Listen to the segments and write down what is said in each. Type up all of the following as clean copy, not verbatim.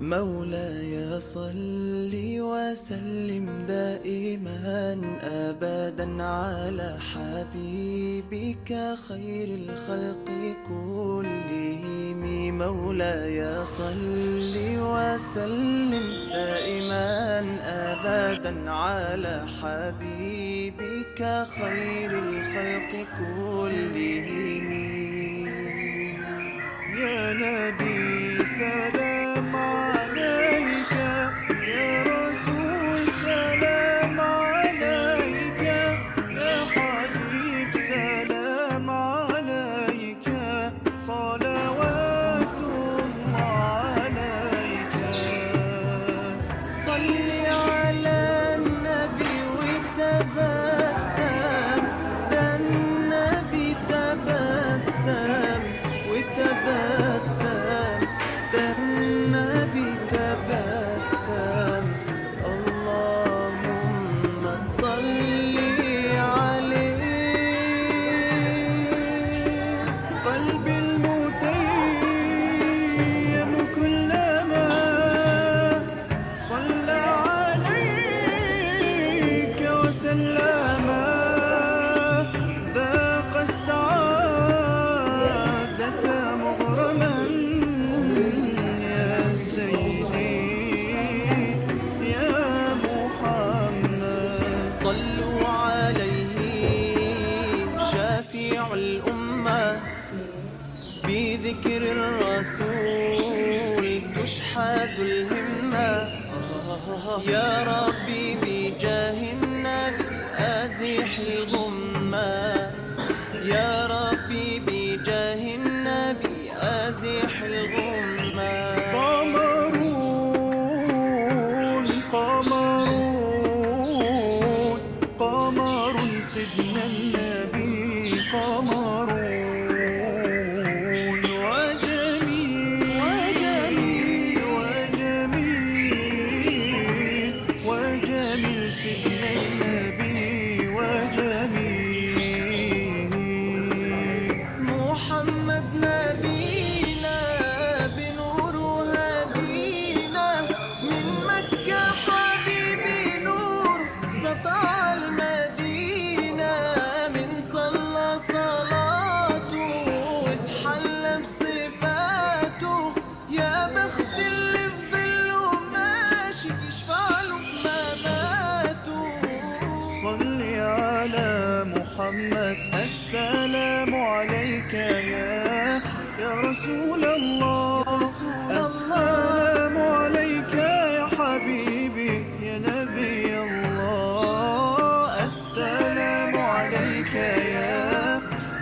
مولاي صل وسلم دائما أبدا على حبيبك خير الخلق كلهم. مولاي صل وسلم دائما أبدا على حبيبك خير الخلق كلهم. يا نبي سلام عليك، يا رسول سلام عليك، يا حبيب سلام عليك، صلوات الله عليك. صل على النبي وتبسم، ده النبي تبسم وتبسم، ده النبي تبسم. اللهم صل عليه. قلبي المتيم كلما صلى عليك وسلم ذاق السعادة مغرما. يا سيدي يا محمد، صلوا عليه شافيع الأمة، بذكر الرسول تشحذ الهمة. يا ربي بجاه النبي أزح الغمة، يا ربي بجاه النبي أزح الغمة. قمرون قمرون قمر سيدنا النبي، قمرون وجميل وجميل وجميل سيدنا النبي وجميل. محمد نبينا بنور هدينا، من مكة حبيبي نور سطع المدينة. من صلى صلاته واتحلى بصفاته، يا بخت اللي في ظله ماشي يشفع له في مماته. صل على محمد، السلام عليك يا رسول الله. السلام عليك يا حبيبي يا نبي الله. السلام عليك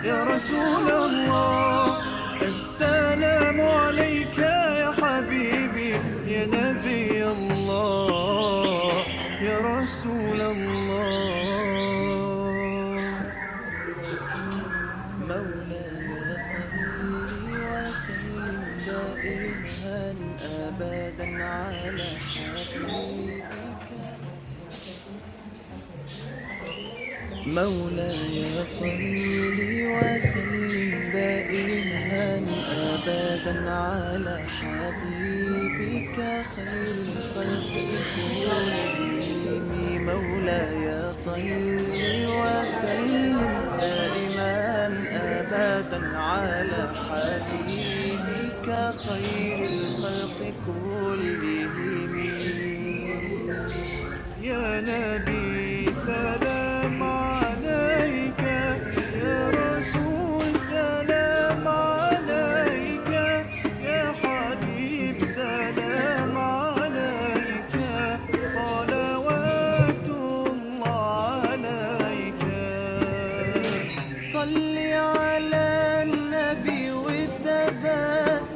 يا رسول الله. السلام عليك يا حبيبي يا نبي الله يا رسول الله. مولاي صل وسلم دائما أبدا على حبيبك. مولاي صل وسلم دائما أبدا على حبيبك خير الخلق كلهم. مولاي صل وسلم دائما أبدا على حبيبك خير الخلق كلهم. يا نبي سلام عليك، يا رسول سلام عليك، يا حبيب سلام عليك، صلوات الله عليك. صل على النبي وتبسم،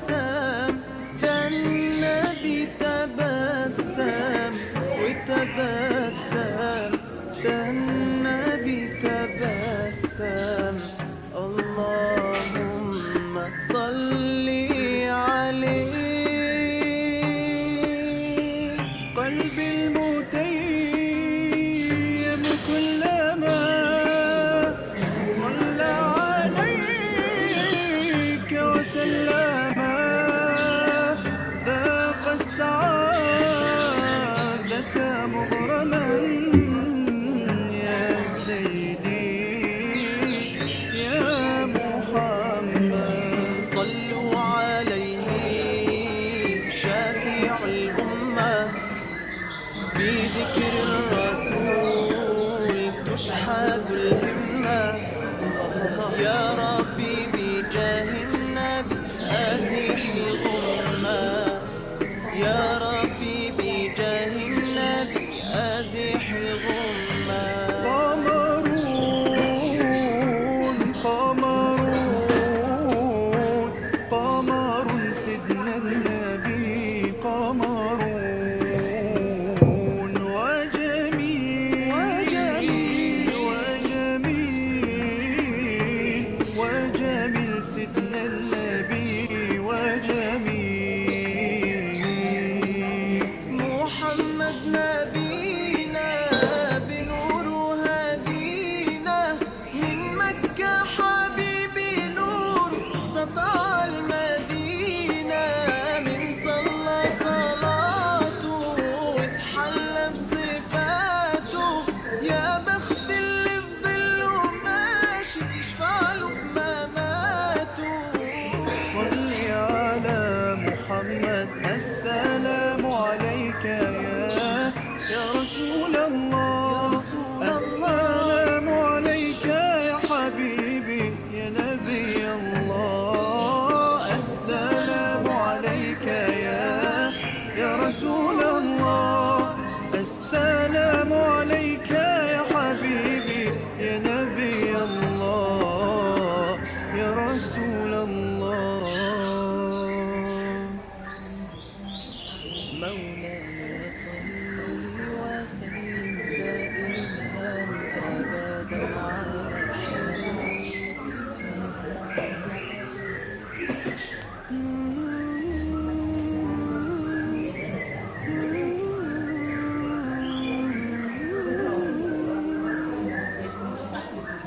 السلام عليك يا رسول الله. السلام عليك يا حبيبي يا نبي الله. السلام عليك يا رسول الله. السلام عليك يا حبيبي يا نبي الله يا رسول الله. مولاي صل وسلم دائما أبدا على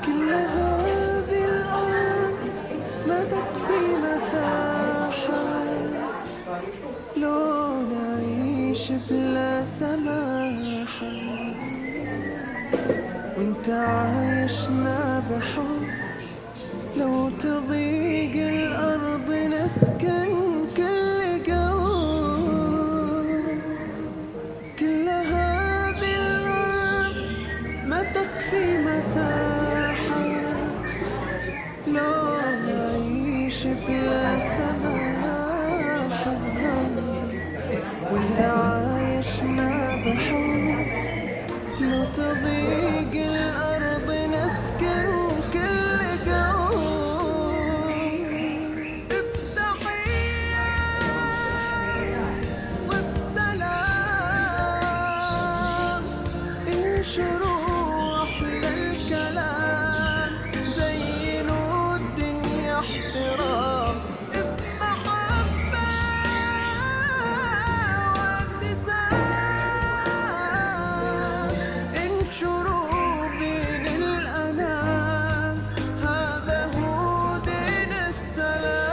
كل هذه الأرض ما تكفي مساحة لو نعيش بلا سماحة، وانت عايشنا بحب. لو تضيق الأرض نسكن كل جو. كل هذه الأرض ما تكفي مساحة لو نعيش بلا سماحة، وانت عايشنا بحب. لو تضيق الأرض نسكن كل جو. بتحية وبسلام انشروا أحلى الكلام، زينوا الدنيا احترام. بمحبة وابتسام انشروا بين الأنام، هذا هو دين السلام.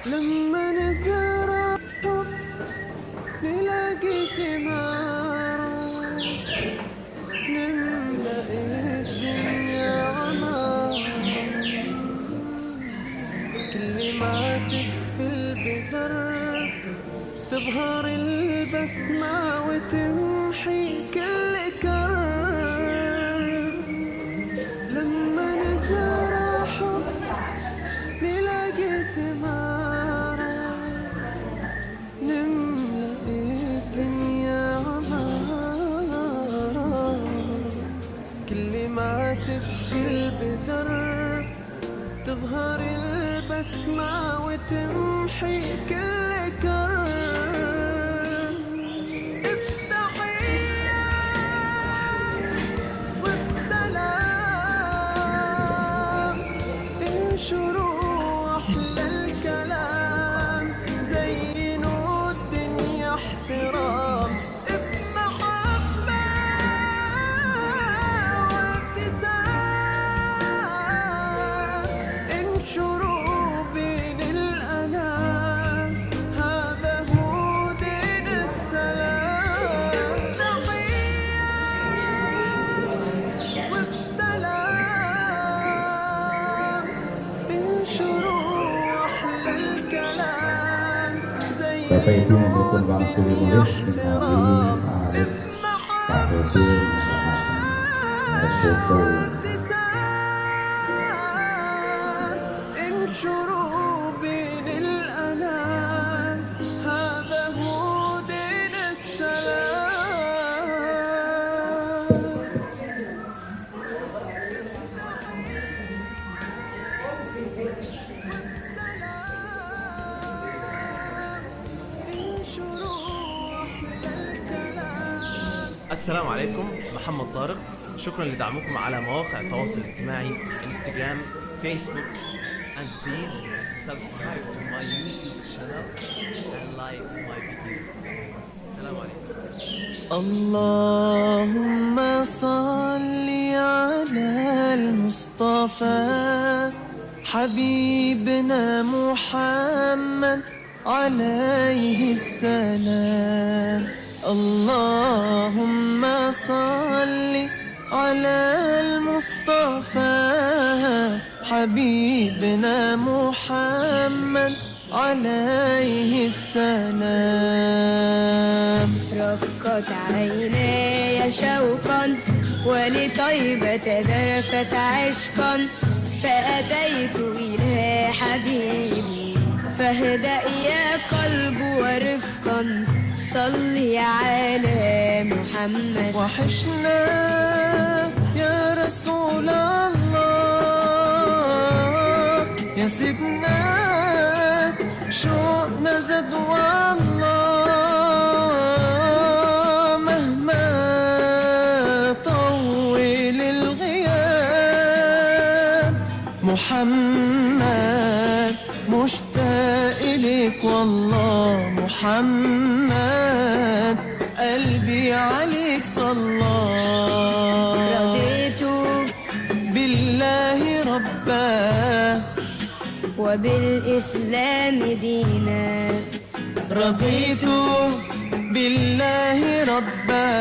لما نزرع حب نلاقي ثمار، نملأ الدنيا عمار. كلماتك في البدر تظهر البسمة وتمحي كل كرب. لما نزرع حب نلاقي ثمارة، نملأ الدنيا عمارة. كلماتك في البدر تظهر البسمة وتمحي كل كرب. بتحية وبسلام انشروا أحلى الكلام، زينوا الدنيا احترام. بمحبة وابتسام انشروا بين الأنام، هذا هو دين السلام. تحية وبسلام انشروا أحلى الكلام، Bapak Ibu yang زينوا rukun bangsa الدنيا Indonesia, احترام. Aris, Pak Hudin, Mas Syukur, انشروا بين الأنام، هذا هو دين السلام عليكم، محمد طارق. شكرا لدعمكم على مواقع التواصل الاجتماعي انستغرام، فيسبوك and please subscribe to my YouTube channel and like my videos. السلام عليكم. اللهم صل على المصطفى حبيبنا محمد عليه السلام. اللهم صل على المصطفى حبيبنا محمد عليه السلام. رقت عيناي شوقا ولطيبة ذرفت عشقا فأتيت إلى حبيبي فاهدأ يا قلب ورفقا صلي على محمد. وحشنا يا رسول الله يا سيدنا شوقنا زاد والله مهما طول الغياب محمد مشتاق إليك والله محمد قلبي عليك صلى. رضيت بالله ربا وبالإسلام دينا رضيت بالله ربا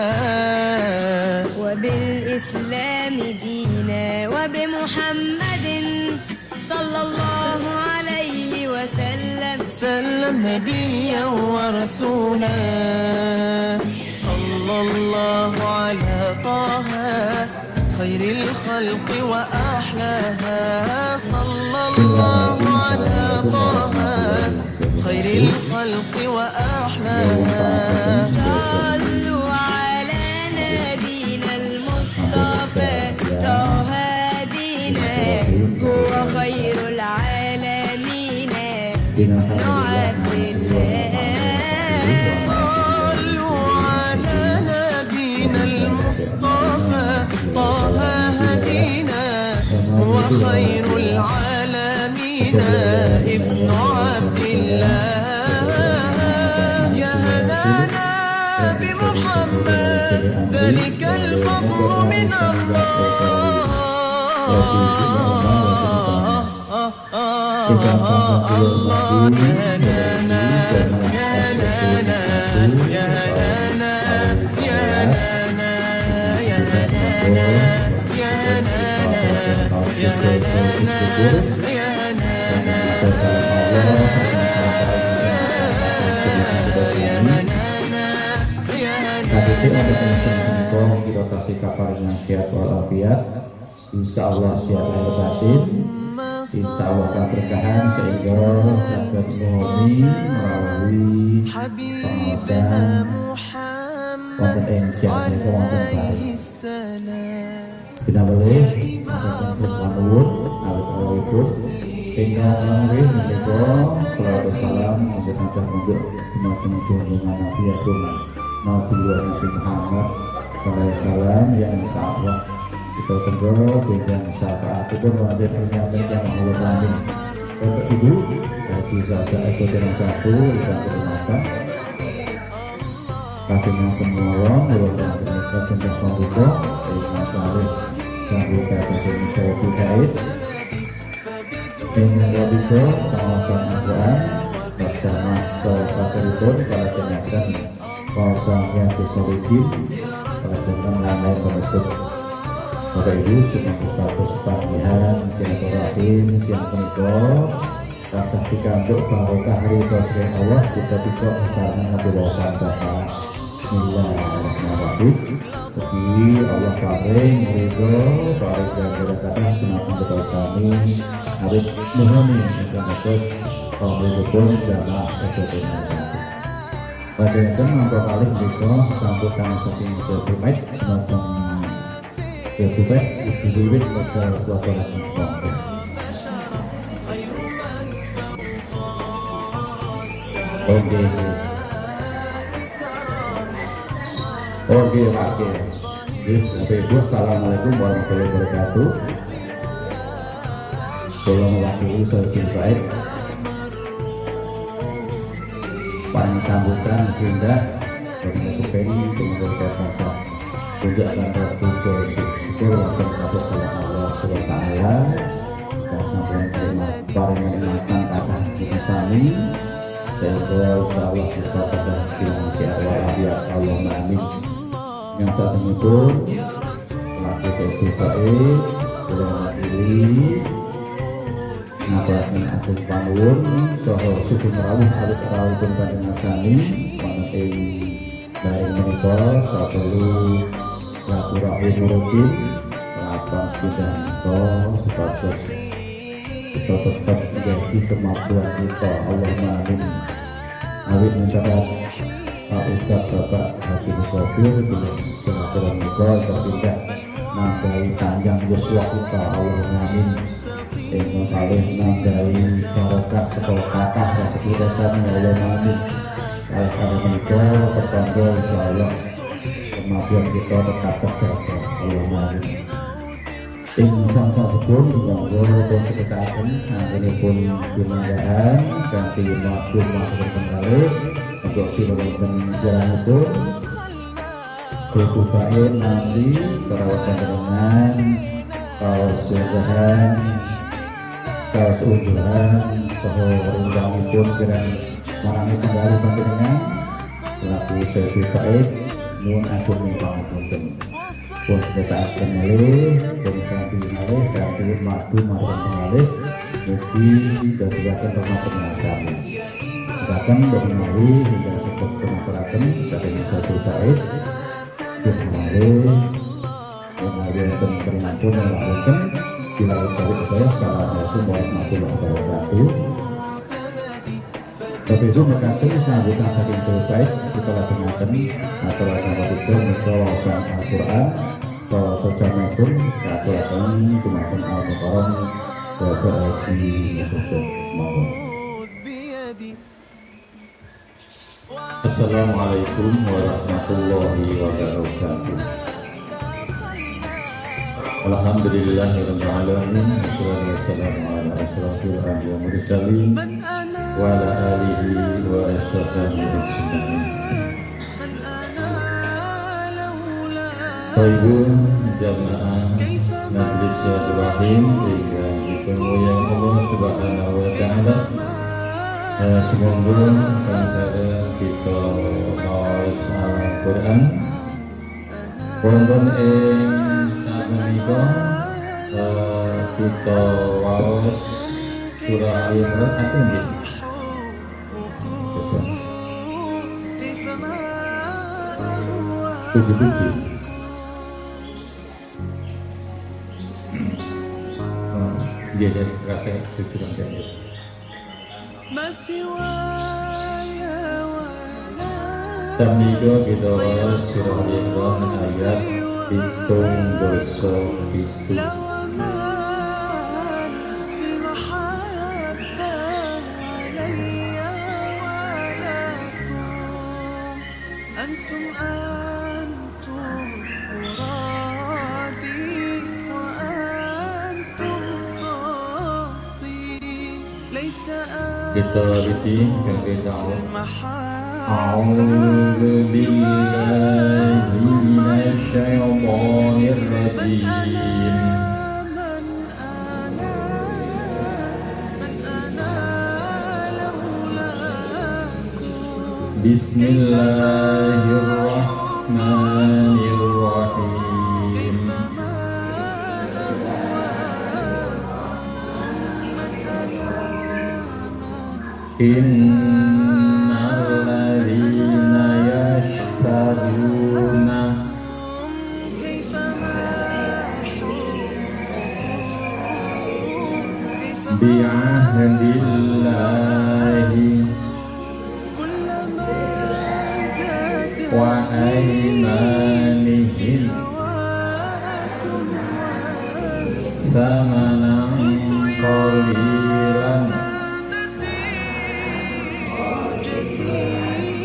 وبالإسلام دينا وبمحمد صلى الله عليه وسلم سلم نبيا ورسولا. صلى الله على طه خير الخلق وأحلاها. صلى الله على طه خير الخلق وأحلاها. صلوا على نبينا المصطفى طه دينا هو خير العالمين ابن عبد الله. صلوا على نبينا المصطفى طه هدينا هو خير العالمين ابن عبد الله. يا هنانا بمحمد ذلك الفضل من الله. الله يا هنانا يا هنانا يا هنانا يا هنانا يا هنانا يا هنانا يا هنانا يا هنانا يا هنانا يا Assalamualaikum kita kasih kabarnya sehat walafiat. Insya Allah sehat lahir batin. Insya Allah keberkahan sehingga sahabat Muhammad melalui pengawasan konten insyaallah konten kita boleh konten manur awet awetipun hingga mengakhiri menika selawat salam untuk mengucapkan junjungan Nabi Agung Nabi Muhammad SAW yang insya Allah kita tunggu dengan syafaat itu mengambil pernyataan yang mengulangi. Bapak Ibu, haji saja aja dengan satu dan bermata. Kasihnya penolong, dan menikah tentang pembuka, dengan salih dan buka tentang misalnya dikait. Dengan rabito, pengawasan Al-Quran, bersama soal pasal itu, para jenazah, kawasan yang disolidir, para jenazah lain-lain menutup. Bapak Ibu sedang berstatus panggilan silaturahim siang menikah rasa dikantuk barokah ridho sering Allah kita tidak misalnya ngedoakan Bapak. Bismillahirrahmanirrahim. Bagi Allah paring ridho paring dan berkata kenapa betul sami harus mohoni dan atas pembentukan jamaah SDN 1. Bacakan membawa kali mereka sambutan saking sesuai macam lebih baik lebih pada pelajaran Islam. Oke. Bapak Ibu, assalamualaikum warahmatullahi wabarakatuh. Kalau mewakili sahabat baik, paling sambutan sehingga dari sepedi kemudian bahasa untuk akan tertuju syukur dan kepada Allah Subhanahu wa taala dan sampai paling menikmati kata kita sami sehingga insyaallah bisa pada dinasi arwah ya Allahumma amin. Yang tak senyutur lagi saya baik kula makili ngaturake atur panuwun saha suku merawuh awit rawuhipun panjenengan sami wonten ing bareng menika saperlu silaturahmi rutin lapan sudah menika supados kita tetap menjadi kemampuan kita Allahumma amin. Awit mencatat Pak Ustaz Bapak Haji Mukabir dengan pengaturan kita tidak nambahi panjang yuswa kita Allahumma amin. Yang paling nambahi barokah sekolah kata dan sekirasan Allahumma amin. Oleh karena mereka pertanda insyaallah kemampuan kita tetap terjaga Allahumma amin. Tim sang-sang pun monggo dan sekecaaken ini pun dimanggakan ganti makhluk masuk kembali untuk dilakukan jalan hukum berkufain nanti perawatan dengan kaos unjuran soho undangipun kirang marani kembali panjenengan laku sesuai baik nun agung pangapunten pun sekecaaken malih pun santi malih ganti madu marang malih mugi dadosaken rahmat sami datang dari mari hingga sebab pengaturakan dari satu baik kemarin dan peringatkan yang lakukan bila dari saya assalamualaikum warahmatullahi wabarakatuh. Tapi itu berkati sambutan saking selesai kita laksanakan aturakan waktu muka wawasan Al-Quran Assalamualaikum warahmatullahi wabarakatuh. Bapak Haji Muhammad Mahmud. Assalamualaikum warahmatullahi wabarakatuh. Alhamdulillahirabbil alamin wassalatu wassalamu ala asyrafil anbiya'i wal mursalin wa ala alihi wa ashabihi ajmain. Taibun jamaah Majlis Rahim dengan dipenuhi Allah Subhanahu wa taala. Semoga antara kita maos Al-Quran wonten ing samenika kita waos surah Al-Imran ate nggih. Tujuh. Dia dari rasa tujuh saja. Tamika kita waos surah Al-Imran ayat 7. Kita biti kangge ta'awun. A'udzu billahi minasy syaithanir rajim. Bismillahirrahmanirrahim. Innal ladzina yashtaruna bi'ahdillahi wa aymanihim samanan qalilan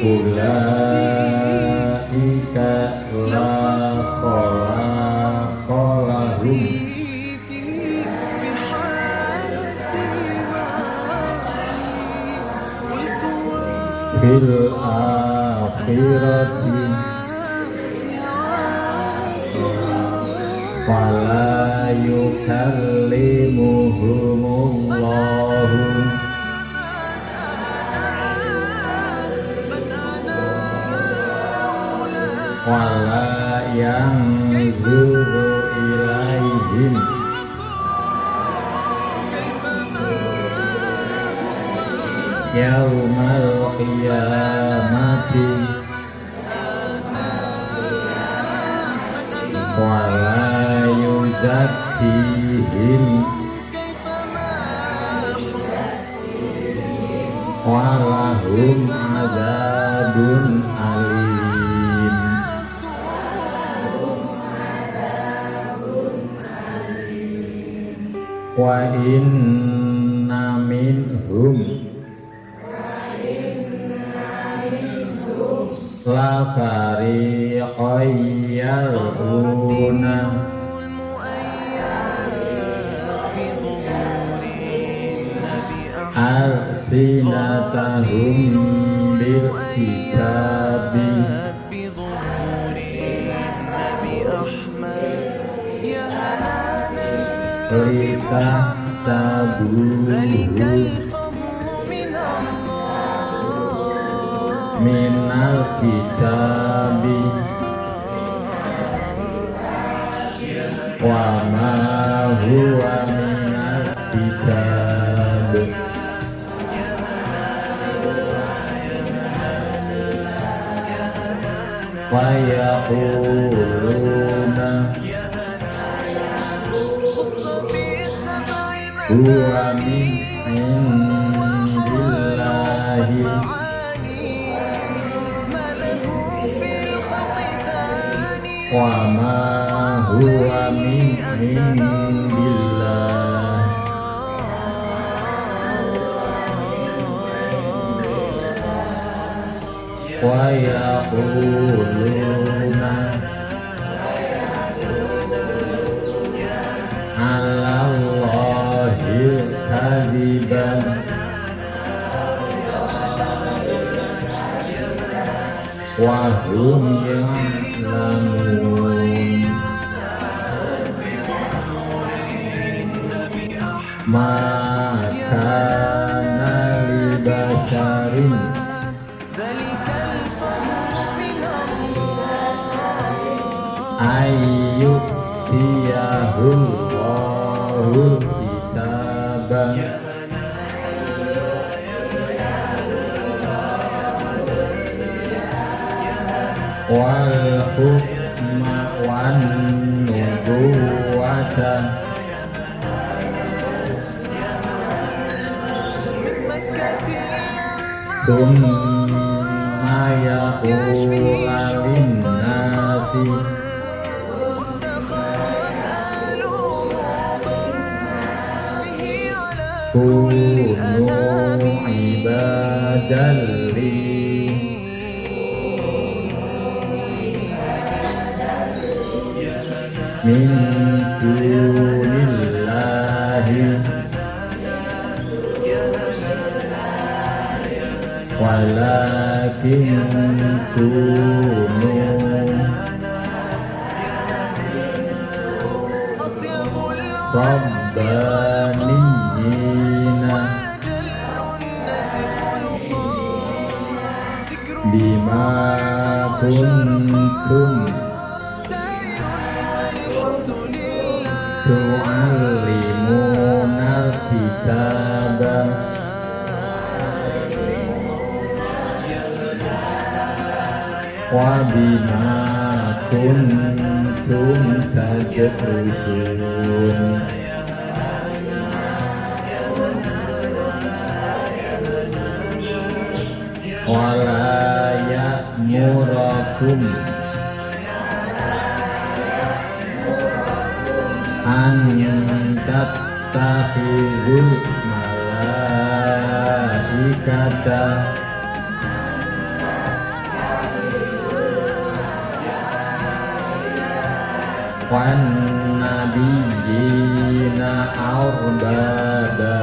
ulaika la khalaqa lahum fil akhirati wala yukallimuhumullahu yanzuru ilaihim yaumal qiyamati wala yuzakkihim walahum azabun alim. Wa inna minhum la fariqan yal'una alsinatahum bil kitabi minal kitabi wa ma huwa minal kitab wa yaquluna huwa min indillahi wa ma huwa min indillah wa yaquluna ala Allahil kadziban wa hum ya'lamun ma kana li basharin ayyutiyahullahu kitaban wal hukma wan nubuwata thumma yaqula linnasi kunu ibadan li min dunillahi walakin kunu rabbaniyina bima kuntum tu'allimunal kitaba wa bima kuntum tadrusun wala ya'murakum an tattakhidul malaikata wan nabiyyina arbaba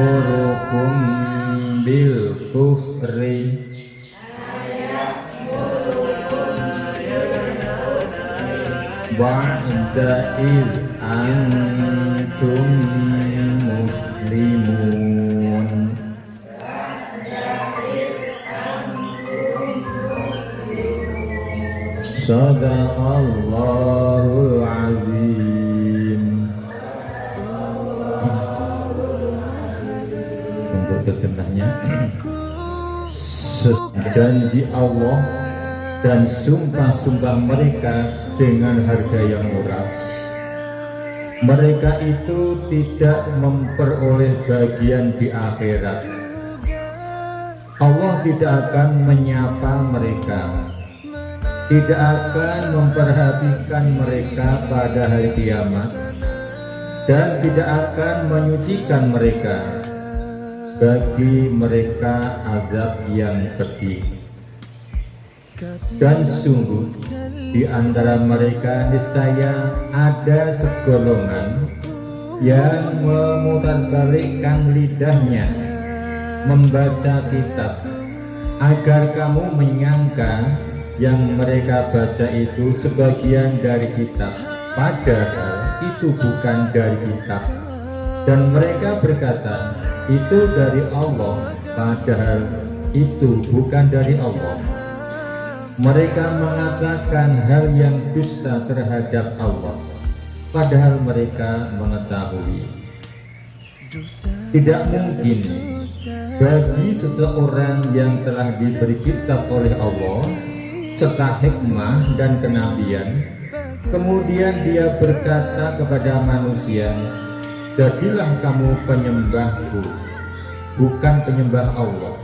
ayamurukum bil kufri ba'da id antum muslimun muslimun. Sadaqallahul azim. Untuk terjemahnya, janji Allah dan sumpah-sumpah mereka dengan harga yang murah, mereka itu tidak memperoleh bagian di akhirat. Allah tidak akan menyapa mereka, tidak akan memperhatikan mereka pada hari kiamat, dan tidak akan menyucikan mereka. Bagi mereka azab yang pedih. Dan sungguh di antara mereka niscaya ada segolongan yang memutarbalikkan lidahnya membaca kitab, agar kamu menyangka yang mereka baca itu sebagian dari kitab, padahal itu bukan dari kitab. Dan mereka berkata, itu dari Allah, padahal itu bukan dari Allah. Mereka mengatakan hal yang dusta terhadap Allah, padahal mereka mengetahui. Tidak mungkin bagi seseorang yang telah diberi kitab oleh Allah serta hikmah dan kenabian, kemudian dia berkata kepada manusia, jadilah kamu penyembahku, bukan penyembah Allah.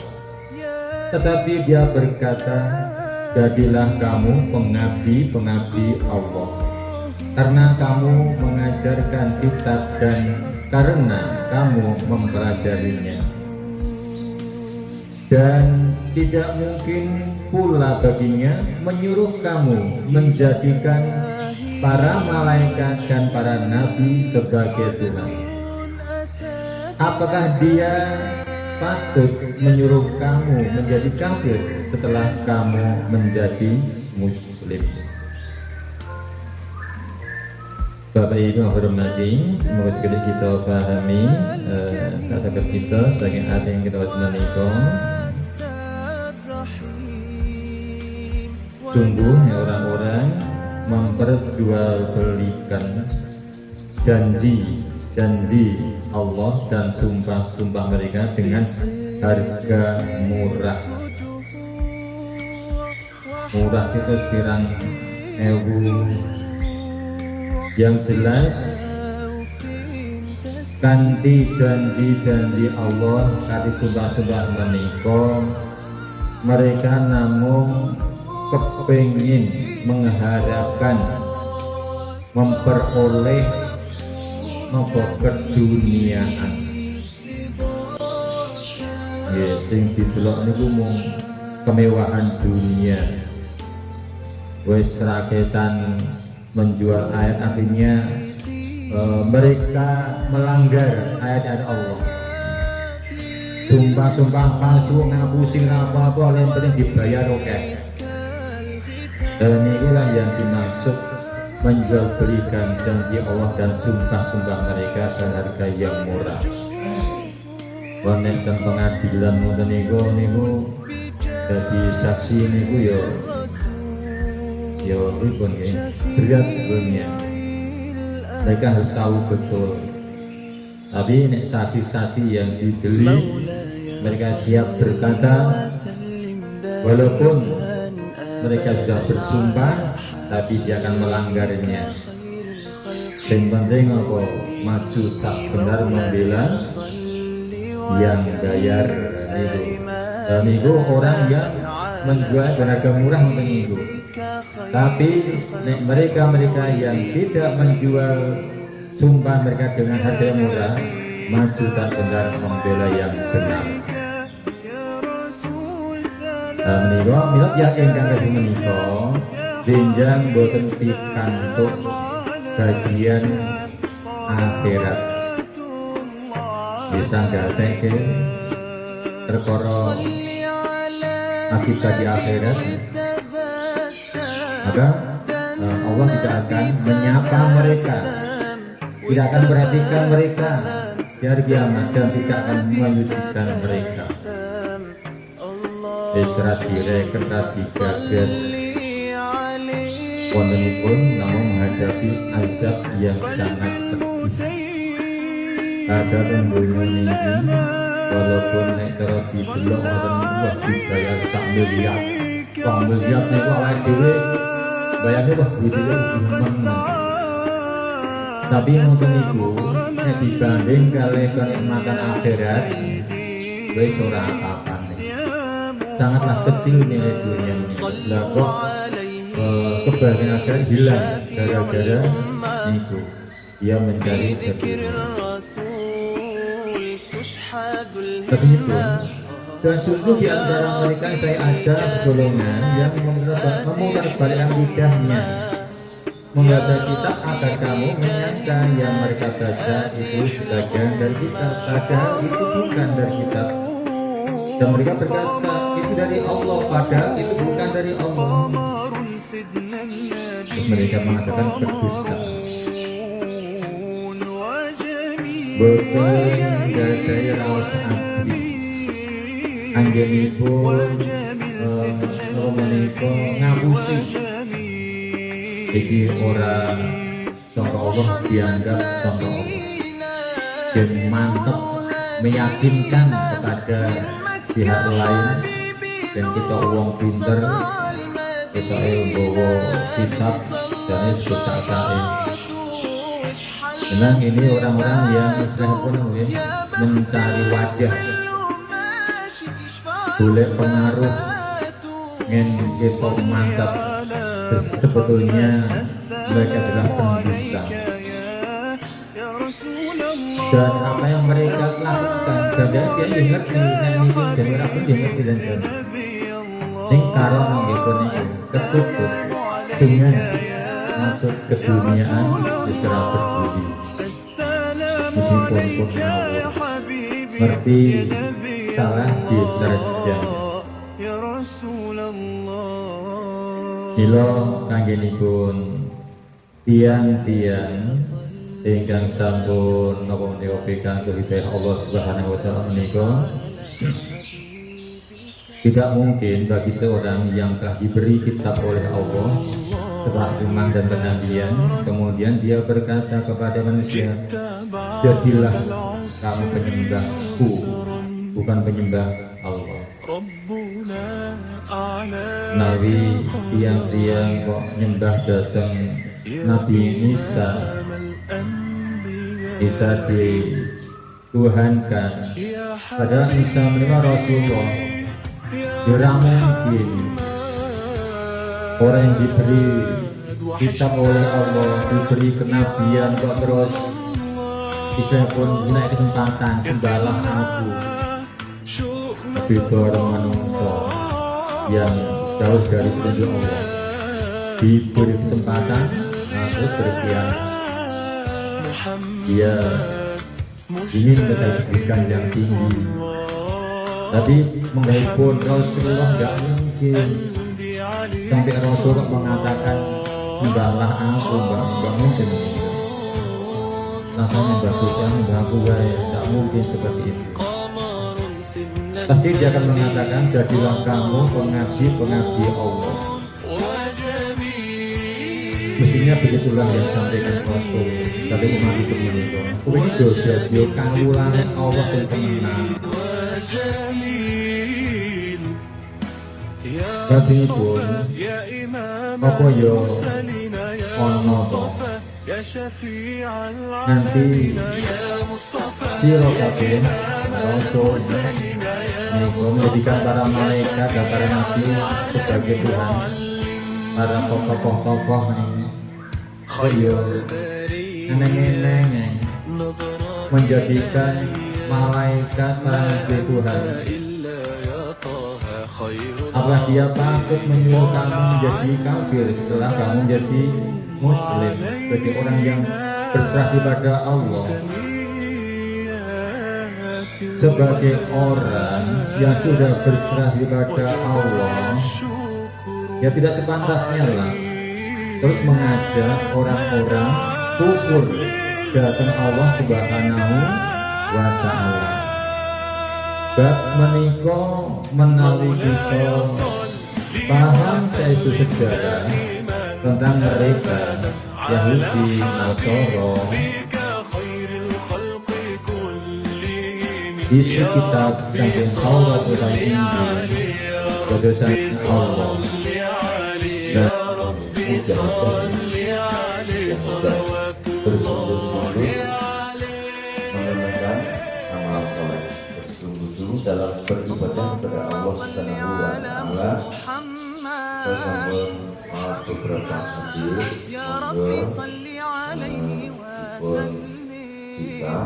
Tetapi dia berkata, jadilah kamu pengabdi-pengabdi Allah, karena kamu mengajarkan kitab dan karena kamu mempelajarinya. Dan tidak mungkin pula baginya menyuruh kamu menjadikan para malaikat dan para nabi sebagai Tuhan. Apakah dia patut menyuruh kamu menjadi kafir setelah kamu menjadi muslim? Bapak Ibu yang hormati, semoga sekali kita pahami sahabat kita sebagai ada yang kita harus menikah. Sungguh orang-orang memperjualbelikan janji Allah dan sumpah-sumpah mereka dengan harga murah. Murah itu sekirang ewu. Yang jelas kanthi janji-janji Allah, kanthi sumpah-sumpah menika, mereka namun kepingin mengharapkan memperoleh keduniaan. Ya, sing didelok niku mung kemewahan dunia. Wis raketan menjual ayat, artinya mereka melanggar ayat-ayat Allah. Sumpah-sumpah palsu, ngapusi apa-apa, yang penting dibayar oke. Dan inilah yang dimaksud menjual belikan janji Allah dan sumpah-sumpah mereka dan harga yang murah. Wanita pengadilan ngoten niku jadi saksi niku yo ribun ya, berat sebelumnya. Mereka harus tahu betul. Tapi nek saksi-saksi yang dibeli, mereka siap berkata walaupun mereka sudah bersumpah, tapi dia akan melanggarnya. Yang penting apa? Maju tak benar membela yang bayar itu. Dan itu orang yang menjual harga murah untuk itu. Tapi mereka yang tidak menjual sumpah mereka dengan harga yang murah, maju tak benar membela yang benar. Menika milot ya ingkang kadung menika benjang boten pikantuk bagian akhirat. Bisa gatek perkara akibat di akhirat, maka Allah tidak akan menyapa mereka, tidak akan perhatikan mereka, di hari kiamat dan tidak akan menyucikan mereka. Surat Direk kertas digagas wontenipun namun menghadapi azab yang sangat pedih. Ada tentunya niki walaupun nek cara didelok wonten wah dibayar sak miliar. Wong miliar niku awake dhewe bayangke wah duitnya gimana. Tapi ngoten niku nek dibanding kalih kenikmatan akhirat wis ora apa-apane. Sangatlah kecil nilai dunia. Lah kok kebahagiaan akhirat hilang gara-gara niku. Dia mencari dunia. Begitu. Dan sungguh di antara mereka saya ada segolongan yang memutarbalikkan lidahnya membaca kitab agar kamu menyangka yang mereka baca itu sebagian dari kitab, padahal itu bukan dari kitab. Dan mereka berkata itu dari Allah, padahal itu bukan dari Allah. Terus mereka mengatakan berdusta. Boten gadai raos abdi anggenipun menika ngapusi. Iki ora contoh Allah dianggap contoh Allah. Dan mantap meyakinkan kepada pihak lain dan kita uang pinter kita bawa kitab dan sesak-sakin. Memang ini orang-orang yang istilahnya mencari wajah, boleh pengaruh, ingin kita mantap. Sebetulnya mereka adalah pendusta. Dan apa yang mereka lakukan, jadi dia ngerti, ini jadi orang pun dia ngerti dan jadi. Ini karena gitu nih ketutup dengan maksud keduniaan secara berbudi. Meskipun pun ngerti salah diterjang. Mila kanggenipun tiang-tiang ingkang sampun napa menika pikantuk hidayah Allah Subhanahu wa taala menika tidak mungkin bagi seorang yang telah diberi kitab oleh Allah setelah iman dan kenabian kemudian dia berkata kepada manusia, jadilah kamu penyembahku bukan penyembah Allah. Nabi tiang-tiang kok nyembah datang Nabi Isa dituhankan, padahal Isa menerima Rasulullah. Tidak mungkin orang yang diberi kitab oleh Allah, diberi kenabian kok terus bisa pun punya kesempatan sembahlah aku. Itu orang manusia yang jauh dari petunjuk Allah diberi kesempatan terus berkhianat. Dia ingin mencapai kedudukan yang tinggi, tapi menghaipun Rasulullah tidak mungkin. Sampai Rasulullah mengatakan sembahlah aku, enggak mungkin. Rasanya bagus ya, mbak aku tidak mungkin seperti itu. Pasti dia akan mengatakan jadilah kamu pengabdi Allah. Mestinya begitulah yang disampaikan Rasul. Tapi umat itu menikah. Ini doa kawulane Allah yang temenan. Kajengipun apa yo ono to nanti sira kabeh Rasul niku menjadikan para malaikat dan para nabi sebagai Tuhan, para tokoh-tokoh ini yo eneng-eneng menjadikan malaikat para nabi Tuhan. Apakah dia takut menyuruh kamu menjadi kafir setelah kamu menjadi muslim, bagi orang yang berserah kepada Allah? Sebagai orang yang sudah berserah kepada Allah, ya tidak sepantasnya lah terus mengajak orang-orang kufur datang Allah Subhanahu wa ta'ala. Bab menika menawi kita paham saestu sejarah tentang mereka Yahudi, Nasoro, isi kitab saking Taurat dan Injil kedosan Allah dan mujahidin yang sudah bersungguh-sungguh menunaikan amal soleh, bersungguh-sungguh dalam beribadah kepada Allah Subhanahu wa Ta'ala. Bersama beberapa hadis meskipun kita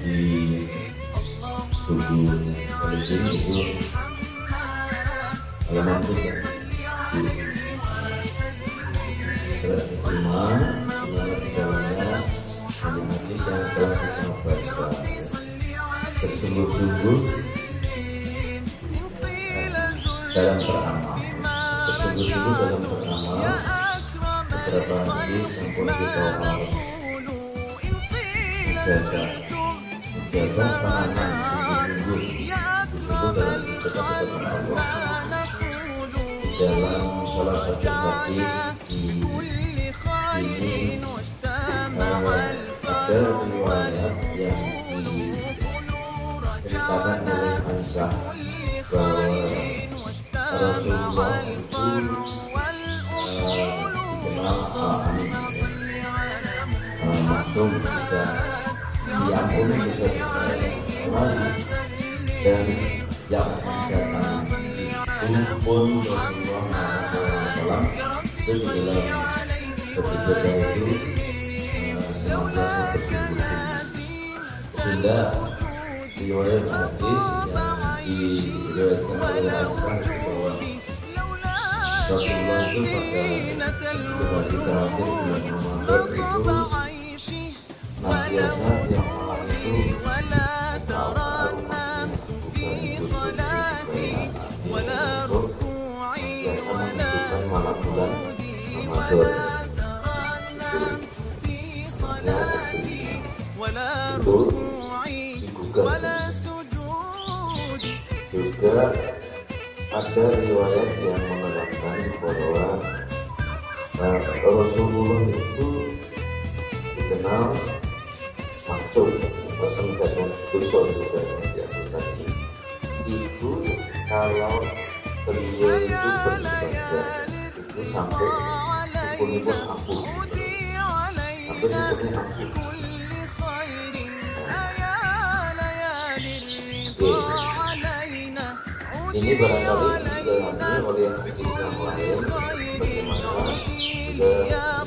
di tubuh religion itu halaman 3 terima jalannya hanya hadis yang telah kita baca. Bersungguh-sungguh dalam beramal, bersungguh-sungguh dalam beramal. Beberapa hadis yang pun kita harus menjaga tahanan sungguh-sungguh dalam ibadah kepada Allah. Dalam salah satu hadis ini ada riwayat yang diceritakan oleh Aisyah bahwa Rasulullah itu dikenal amin, maksum juga diampuni dosa orang dan yang datang itu pun Rasulullah SAW itu di dalam beribadah itu senantiasa bersungguh-sungguh. Sehingga riwayat hadis yang diriwayatkan oleh Aisyah bahwa Rasulullah itu pada hari terakhir bulan Ramadan itu senantiasa tiap malam itu malam bulan Ramadan itu digugat. Juga ada riwayat yang mengatakan bahwa Rasulullah itu dikenal maksud atau menjadikan dosa tadi itu kalau beliau itu beribadah itu sampai hukumnya ampun, sampai hukumnya ampun. Ini barangkali dipahami oleh hadis yang lain bagaimana juga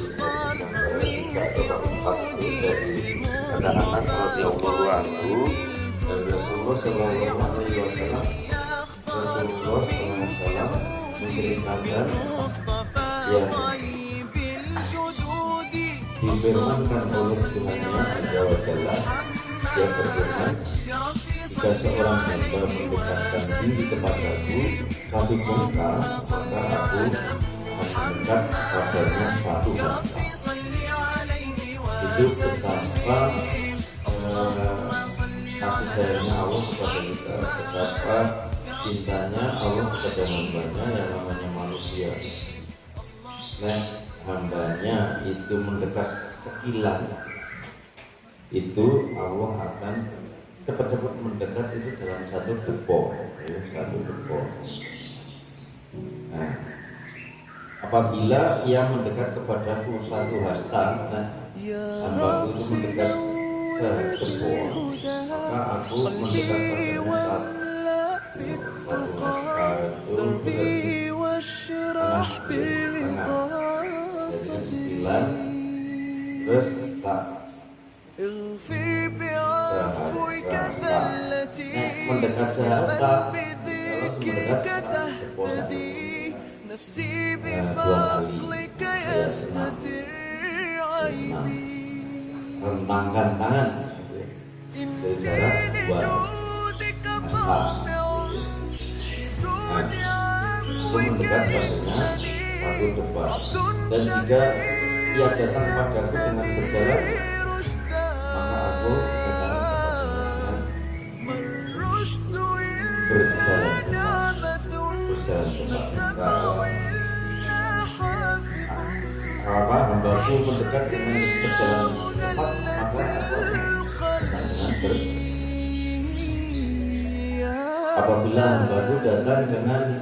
tidak pasti dari anak-anak radhiyallahu anhu dan Rasulullah sallallahu alaihi wasallam menceritakan yang difirmankan oleh Tuhannya Azza wa Jalla yang berfirman, jika seorang hamba mendekatkan diri kepadaku satu jengkal, maka aku akan mendekat padanya satu hasta. Itu betapa kasih sayangnya Allah kepada kita, betapa cintanya Allah kepada hambanya yang namanya manusia. Nah, hambanya itu mendekat sekilan, itu Allah akan cepat-cepat mendekat itu dalam satu depo, satu depo. Nah, apabila ia mendekat kepadaku satu hasta, nah, hambaku itu mendekat ke depo, maka aku mendekat padanya satu hasta itu tengah, jadi 9, terus tak. Mendekat sehasta, kalau mendekat sepuluh 2 kali ya, senang. Rentangkan tangan dari jarak 2 hasta. Itu mendekat padanya satu depan. Dan jika ia datang padaku dengan berjalan, maka aku datang berjalan cepat. Apa hambaku mendekat dengan berjalan cepat, maka aku dengan apabila hambaku datang dengan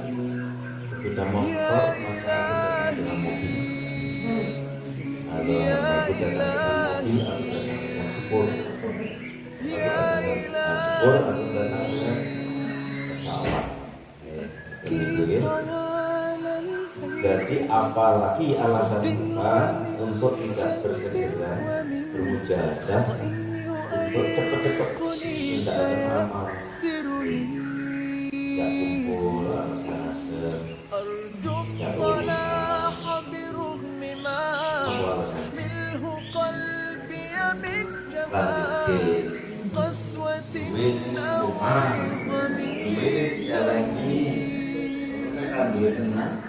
sepeda motor, maka aku datang dengan mobil. Kalau hambaku datang dengan mobil, aku datang dengan sepur. Aku datang dengan pesawat. Jadi apalagi alasan kita untuk tidak bersegera bermujahadah untuk cepat-cepat tidak ada amal, tidak kumpul alasan-alasan, tidak apa alasan lanjut duit rumah duit tidak lagi kan duit tenang.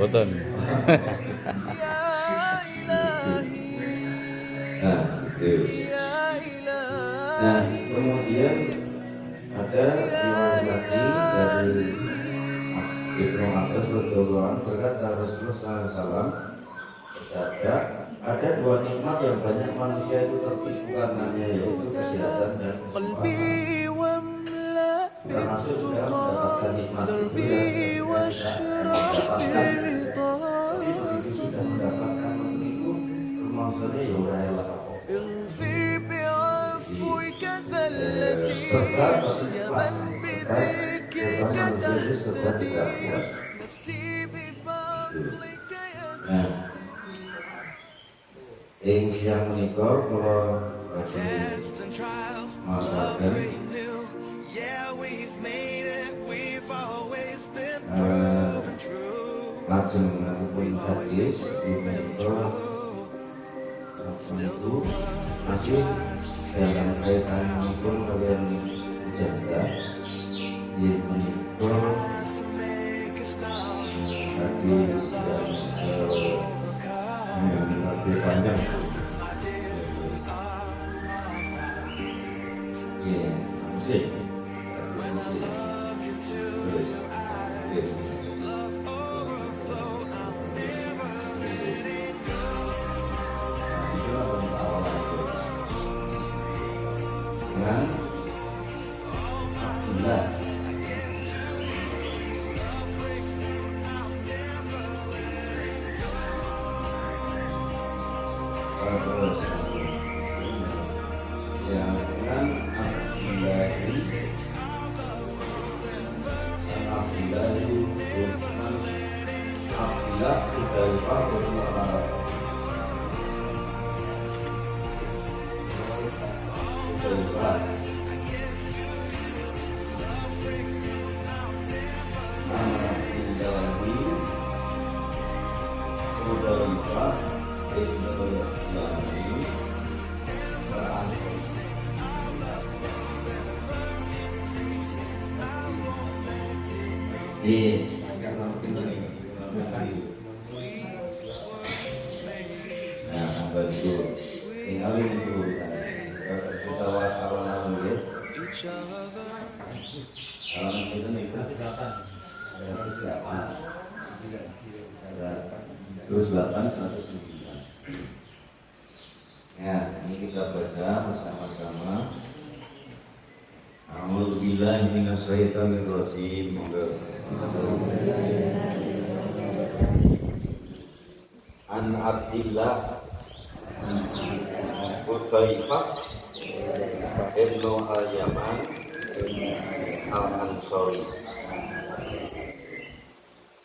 Boten. Nah, kemudian ada riwayat lagi dari Ibnu Abbas radhiyallahu anhu berkata Rasulullah SAW bersabda, ada dua nikmat yang banyak manusia itu tertipu karenanya, yaitu kesehatan dan keselamatan. Termasuk juga mendapatkan nikmat itu yang mendapatkan, tapi begitu sudah mendapatkan itu maksudnya ya udah elah apa. Serta berkelas, serta manusia serta tidak puas. Nah, yang siang menikah kalau masakan lajeng mengalami hadis di menikah itu masih dalam kaitan pun kalian jaga di menikah hadis yang lebih panjang. Ya, musik. Ya, ini kita baca bersama-sama. A'udzubillahi minasyaitonir rajim. An Abdillah Hudzaifah Ibnu Al-Yaman Al-Ansori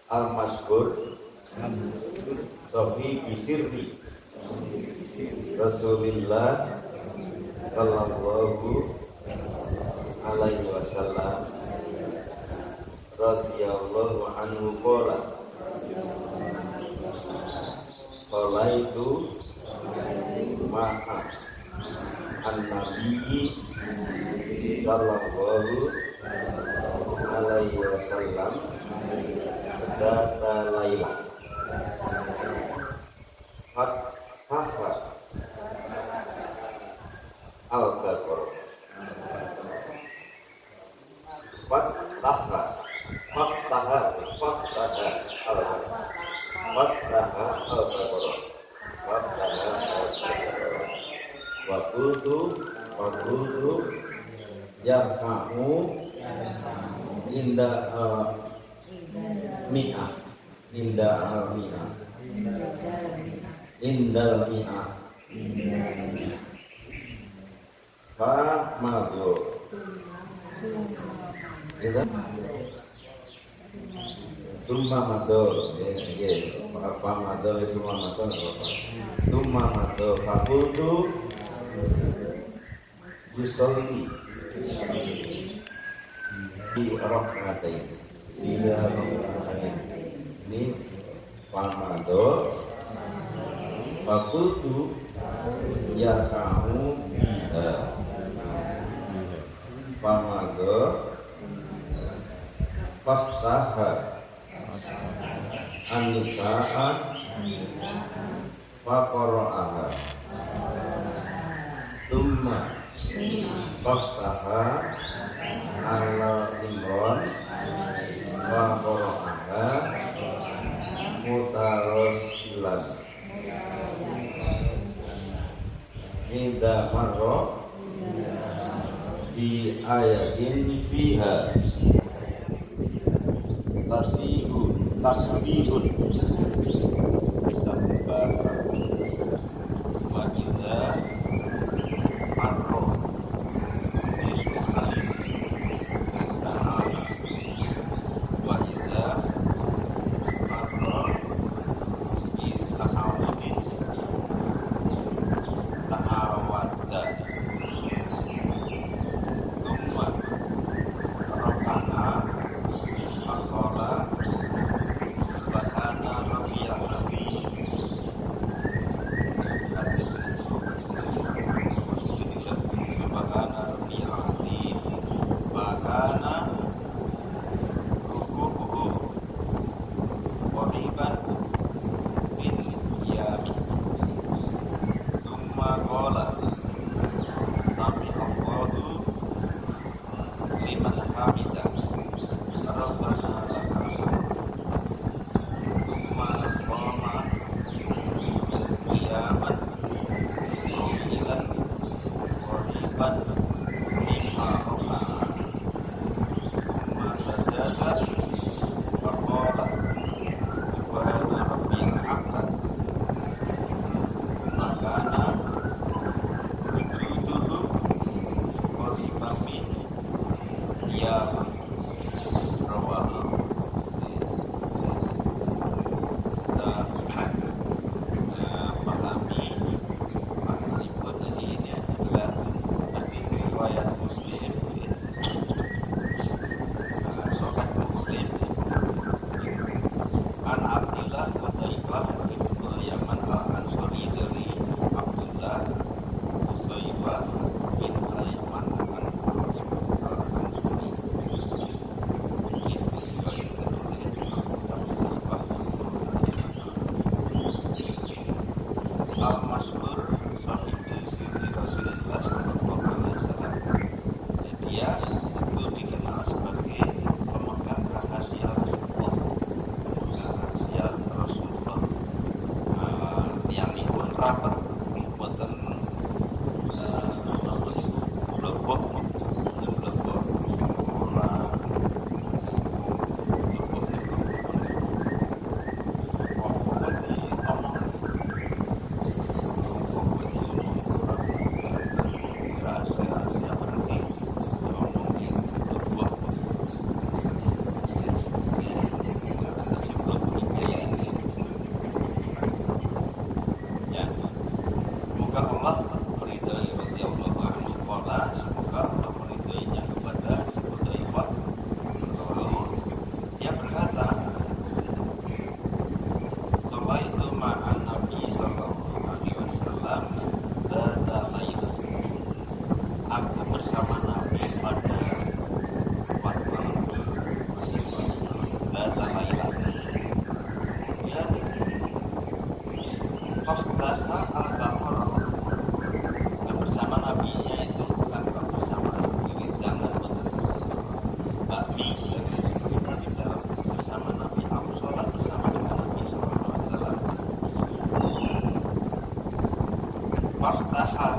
Al-Maskur Sofi Bisirri Rasulullah Sallallahu Alaihi Wasallam radhiyallahu anhu qala itu ma'a an-nabiyyi sallallahu alaihi wasallam data lailah hatta al-baqarah fastaha al-baqarah Wakutu yarfa'u inda al-mi'ah fa madhu kita tumma madhu fa madhu semua madhu tumma madhu fakultu yusolli di rakatain ini famado fakultu ya kamu biha famado fastaha an-nisa'a wa qara'aha thumma fastaha al-imran wa qara'aha mutarasilan inda marra di ayatin fiha tasbihun sabbaha wa idza marra bi su'alin ta'ala wa idza marra bi ta'awudin ta'awadda thumma rabbana faqala subhana rabbiyal azim subhana rabbiyal azim wa kana ruku'uhu qariban min yami thumma qala sami Allahu liman hamidah rabbana lakal thumma qama qiyaman qawilan qariban mimma raka'a thumma sajada wa qala subhana rabbiyal a'la makana sujuduhu qariban min qiyamah rawahu pahami maksud tadi ini adalah hadis riwayat Muslim, Sahih Muslim. An Abdullah Hudzaifah Ibnu Yaman Al-Ansori dari Abdullah Hudzaifah bin Al-Yaman Al-Ansori. Istri riwayat kedua Hudzaifah Al-Masyhur Sahibul Sirri Rasulullah Sallallahu Alaihi Wasallam. Dia itu dikenal sebagai pemegang rahasia Rasulullah. Yang pun rapat buatan lebok orang semoga Allah meridai radhiyallahu anhu qala, semoga Allah meridainya kepada Hudzaifah. Lalu dia berkata, "Qala itu ma'an Nabi sallallahu alaihi wasallam data lailah." Aku bersama Nabi pada malam data lailah. Kemudian Fastaha al-Baqarah. Yang bersama Nabi-nya itu bukan bersama Nabi, jangan bakmi. Kita di dalam bersama Nabi, aku sholat bersama dengan Nabi Sallallahu Alaihi Wasallam. Fastaha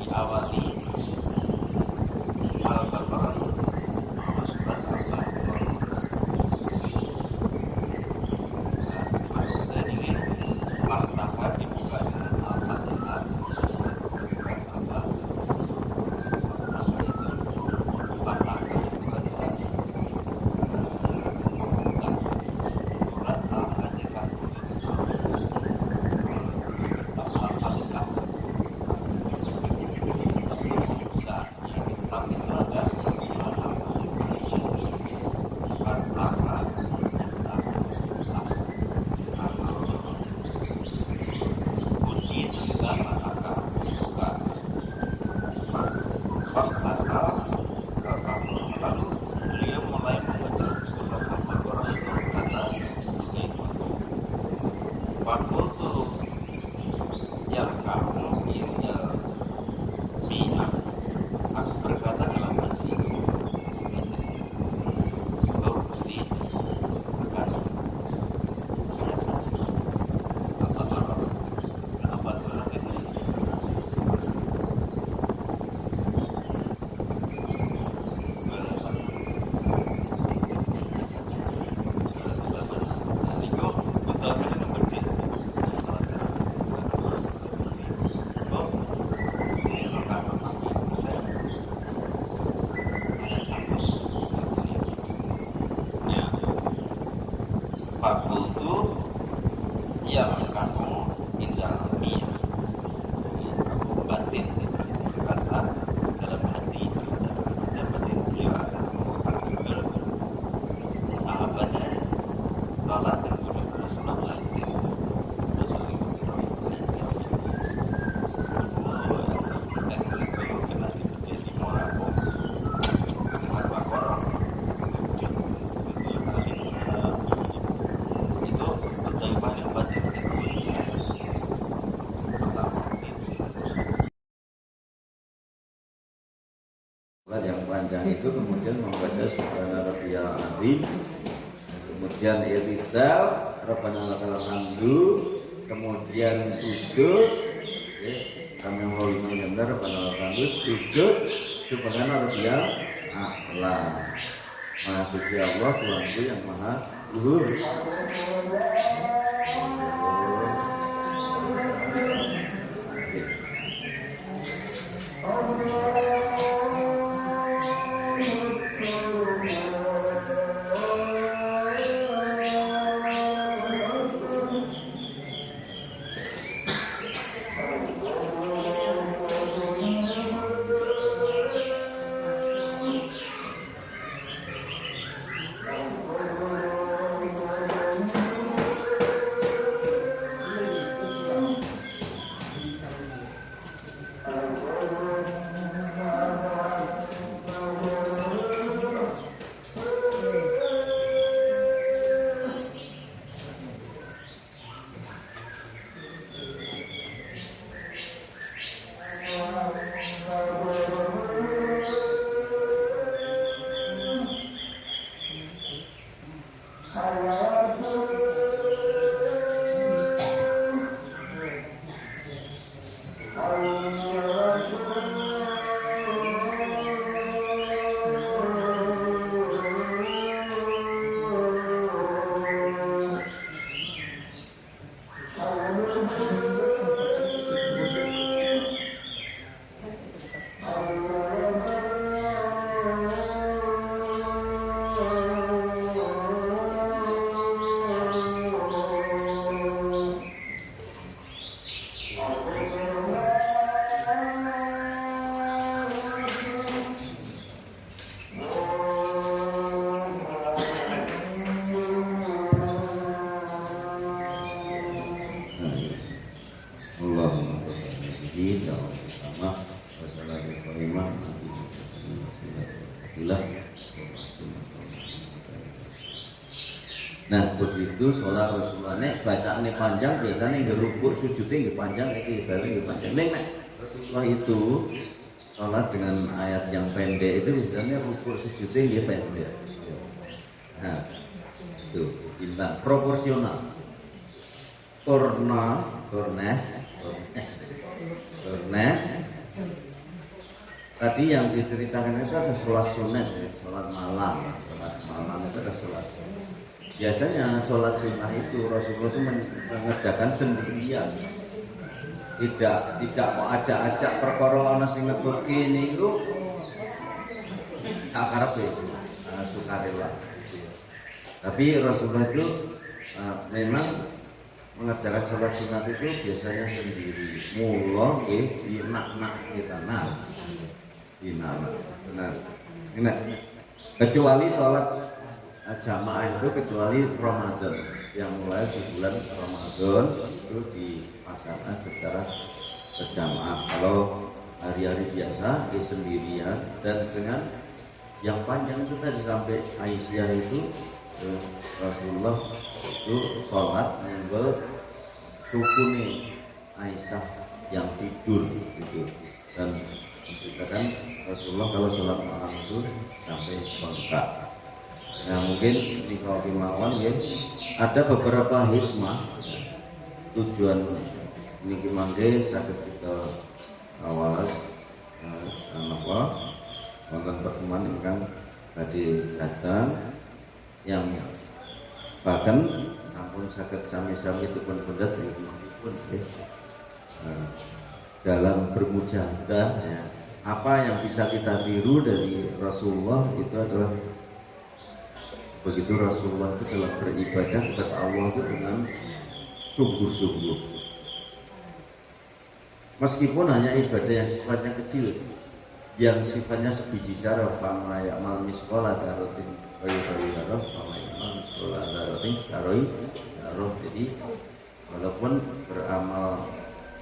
diawali al-Baqarah. Fastaha al-Baqarah. Maksudnya ini Fastaha dibuka dengan Al-Fatihah. Kunci itu juga maka dibuka. Lalu beliau mulai membaca surat Al-Baqarah itu kata Hudzaifah, "Fakultu ya kamu ya pihak." Aku berkata dalam hati, kau pasti akan Al-Baqarah. Al-Baqarah itu Fakultu yang kamu indah niat. Aku batin berkata dalam hati, dalam batin beliau akan mengambil sahabatnya sholat dan kemudian Rasulullah melantik Rasulullah itu dan beliau kena menjadi mu'afo Al-Baqarah. Itu Hudzaifah yang batin yang panjang itu kemudian membaca Subhana Rabbiyal Azim, kemudian i'tidal Rabbana lakal hamdu, kemudian sujud kami mau mendengar Rabbana lakal hamdu, sujud Subhana Rabbiyal A'la. Maha suci Allah Tuhanku yang maha luhur. majid wa sama wa salatu karimah Nah begitu sholat Rasulullah nek bacaannya panjang biasanya nggak rukuk sujudnya nggak panjang itu ibadah nggak panjang nek Rasulullah itu sholat dengan ayat yang pendek itu biasanya rukuk sujudnya nggak pendek. Nah itu bintang proporsional korneh tadi yang diceritakan itu ada sholat sunat sholat malam itu ada sholat. Biasanya sholat sunnah itu Rasulullah itu mengerjakan sendirian, tidak mau ajak-ajak perkara ana sing ngebut kene iku tak karepe sukarela. Tapi Rasulullah itu memang mengerjakan sholat sunat itu biasanya sendiri. Mula nggih dinak-nak kita benar. Kecuali sholat jamaah itu kecuali Ramadan yang mulai sebulan Ramadan itu dipasangkan secara berjamaah. Kalau hari-hari biasa di sendirian dan dengan yang panjang itu tadi sampai Aisyah itu Rasulullah itu sholat nyenggol rukune Aisyah yang tidur gitu dan menceritakan Rasulullah kalau sholat malam itu sampai bengkak. Nah mungkin di kalau kemauan ya ada beberapa hikmah tujuan ini mangke sakit kita awas apa nonton pertemuan ingkang tadi datang yang bahkan ampun sakit sami-sami itu pun pendat pun dalam bermujahadah ya, apa yang bisa kita tiru dari Rasulullah itu adalah begitu Rasulullah itu dalam beribadah kepada Allah itu dengan sungguh-sungguh. Meskipun hanya ibadah yang sifatnya kecil, yang sifatnya sebiji zarah, fama ya'mal misqala dzarratin khairan yarah, fama ya'mal misqala dzarratin syarran yarah. Jadi walaupun beramal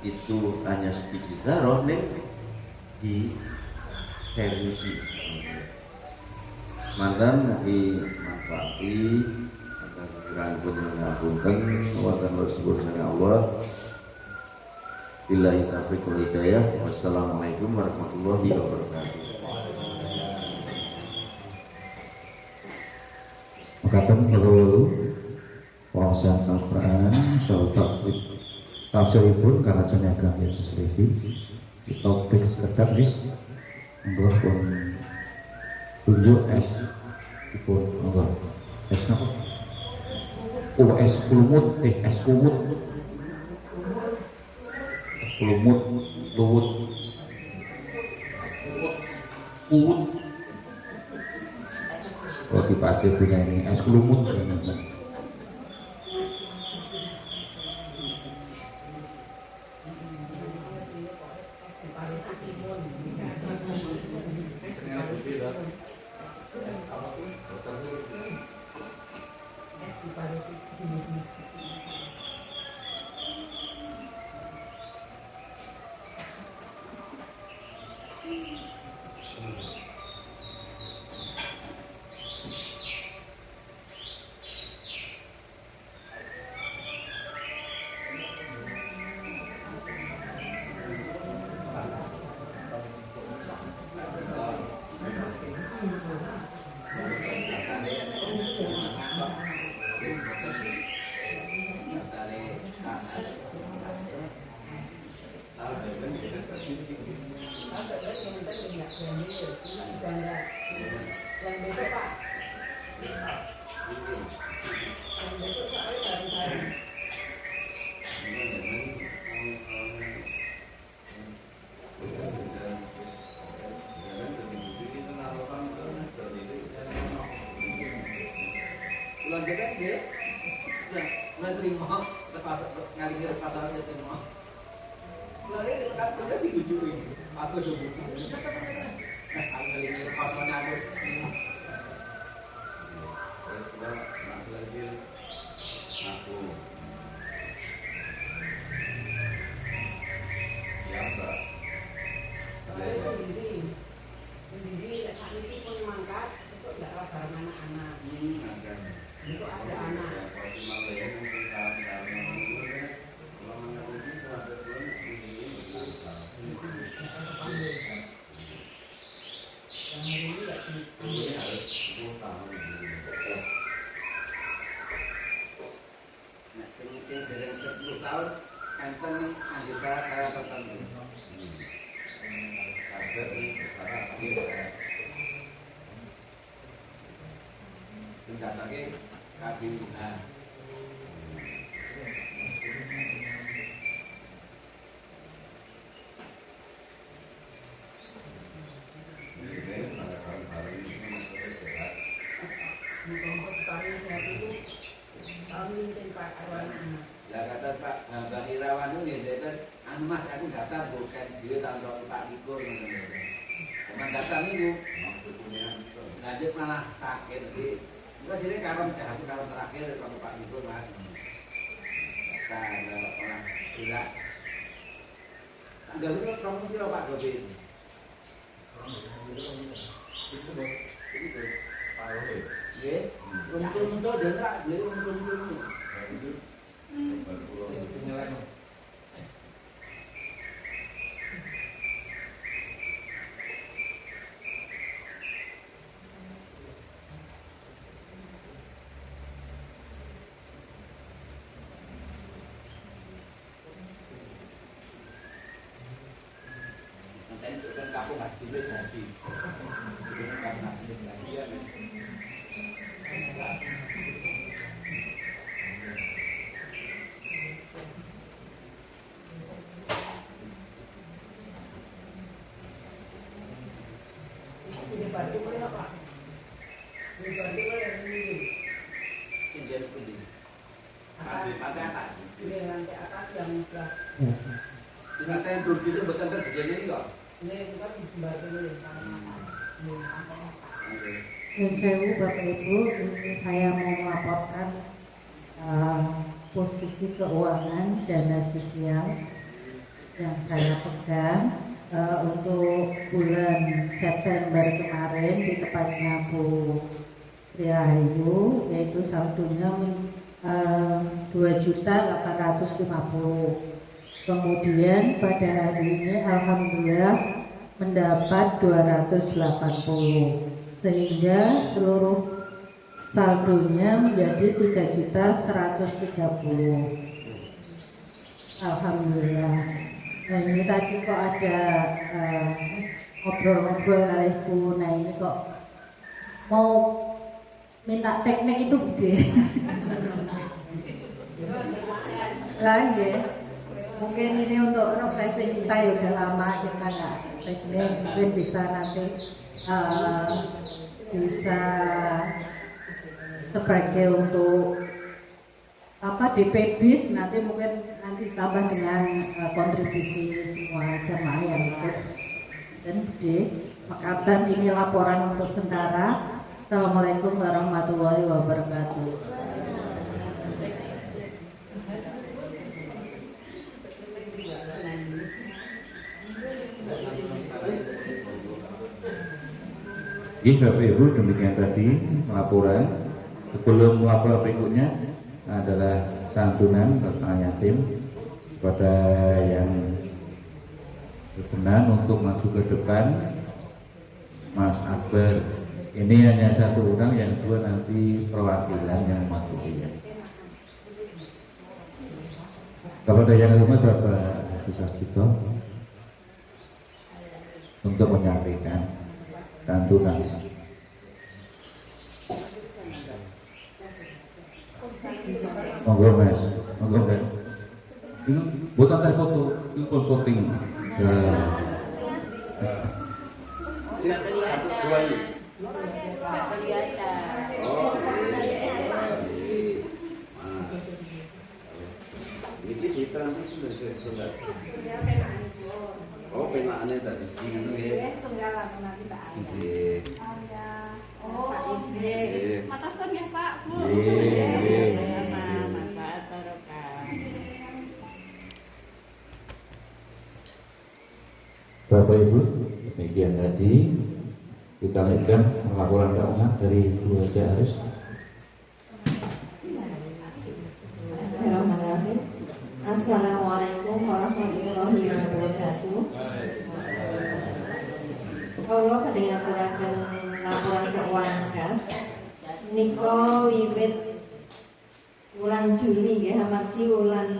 itu hanya sebiji zarah nih di seriusi. Mantan dimanfaati akan dirangkul mengapunten wonten Rasulullah sang Allah. Billahi taufiq wal hidayah. Wassalamualaikum warahmatullahi wabarakatuh. Makaten kalau wawasan Al-Quran serta tafsiripun karena agama yang tasrifi kita topik sekedap nih enggak pun tunjuk es pun enggak es apa es kulumut es kumut luwut kalau dipakai punya ini es kulumut ini Yang syarat-syarat tertentu. Kader bersyarat tapi tingkatannya KBUH. Ya kata Pak Bang Irawan ini, dia anu Mas aku daftar bukan dia tahun 2024 teman daftar minggu, lanjut malah sakit lagi. Enggak sini karon terakhir waktu Pak Minggu Mas. Daftar orang gila. Anda itu promosi Pak Dobi. Ya, untuk dan tak beli untuk. Nanti itu kan kampung haji lagi. Itu kan haji lagi ya. Lantai atas yang sudah Di lantai yang itu betul terjadi ini kok? ini itu kan dibantu oleh Sewu Bapak Ibu, ini saya mau melaporkan posisi keuangan dana sosial yang saya pegang untuk bulan September kemarin di tempatnya Bu Rahayu, yaitu saldonya 2.850.000. Kemudian pada hari ini alhamdulillah mendapat 280, sehingga seluruh saldonya menjadi 3.130. Alhamdulillah. Nah ini tadi kok ada ngobrol-ngobrol kali Bu. Nah ini kok mau minta teknik itu gede. Lah ya, mungkin ini untuk refreshing kita ya udah lama kita nggak teknik, mungkin bisa nanti bisa sebagai untuk apa DP bis, nanti mungkin nanti tambah dengan kontribusi semua jamaah yang ikut. Dan Makassar ini laporan untuk sementara. Assalamualaikum warahmatullahi wabarakatuh. Ini Bapak Ibu, demikian tadi laporan. Sebelum melapor berikutnya adalah santunan Bapak Yatim kepada yang berkenan untuk maju ke depan. Mas Akbar, ini hanya satu orang, yang dua nanti perwakilan yang mewakili. Kalau ada yang rumah Bapak Susah Cito untuk menyampaikan santunan. Monggo Mas, monggo Mas. Ini bukan dari foto, ini consulting. Dua ini. Ini ditransi sudah. Oh, penaannya tadi sini. Mata son ya Pak. Bapak Ibu, demikian tadi kita lanjutkan laporan keuangan dari Bu Haja Aris. Bismillahirrahmanirrahim. Assalamualaikum warahmatullahi wabarakatuh. Allah pendengarkan laporan keuangan kas niko wiwit bulan Juli ya, amargi bulan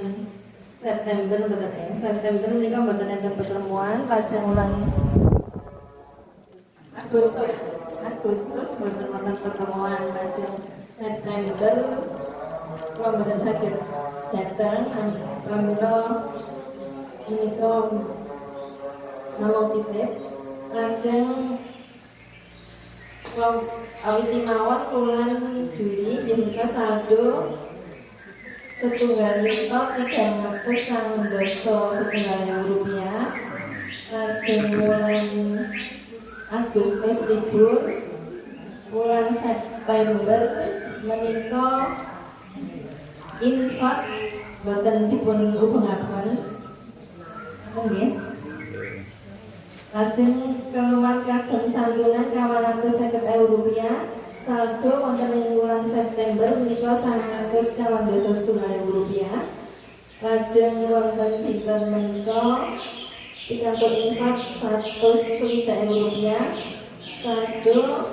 September betul. September menika mboten enten pertemuan, lajeng ulang Agustus mboten wonten pertemuan, lajeng September kula mboten saged dateng pramila menika namung titip, lajeng kula awiti mawon bulan Juli inggih menika saldo setunggal yuta 300 rupiah. Lajeng bulan Agustus libur, bulan September menika infak boten dipun hubungaken nggih. Lajeng keluar kagem santunan 250.000 rupiah. Saldo wonten ing bulan September menika 900.000 rupiah. Lajeng wonten dinten menika pikantuk infak 100.000 rupiah. Saldo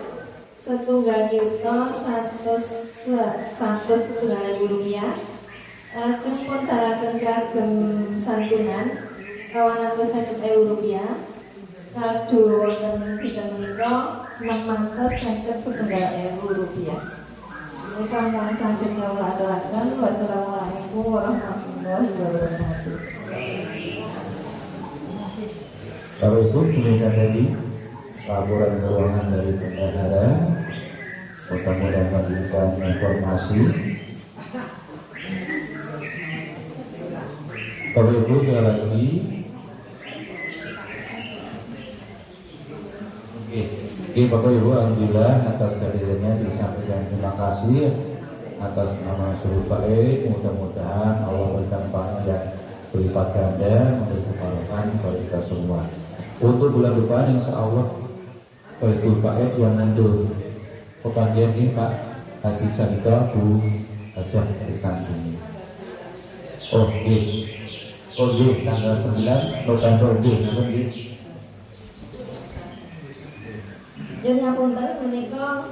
setunggal yuta 100.000 rupiah. Lajeng pun dalaken kagem santunan 250.000 rupiah. Saldo wonten dinten menika 650.000 rupiah. Menika kang saged kula aturaken. Wassalamualaikum warahmatullahi wabarakatuh. Bapak Ibu, demikian tadi laporan keuangan dari bendahara. Mudah-mudahan memberikan informasi. Bapak Ibu, sekali lagi Oke, Bapak Ibu, alhamdulillah atas kehadirannya disampaikan terima kasih atas nama seluruh baik. Mudah-mudahan Allah berikan pahala yang berlipat ganda, memberikan keberkahan kepada kita semua. Untuk bulan depan, insya Allah Baikul Baik yang mundur kepandian ini Pak Haji Sarika Bu Hajah Iskandini. Oke, tanggal 9 November nanti. Jadi ngapunten menika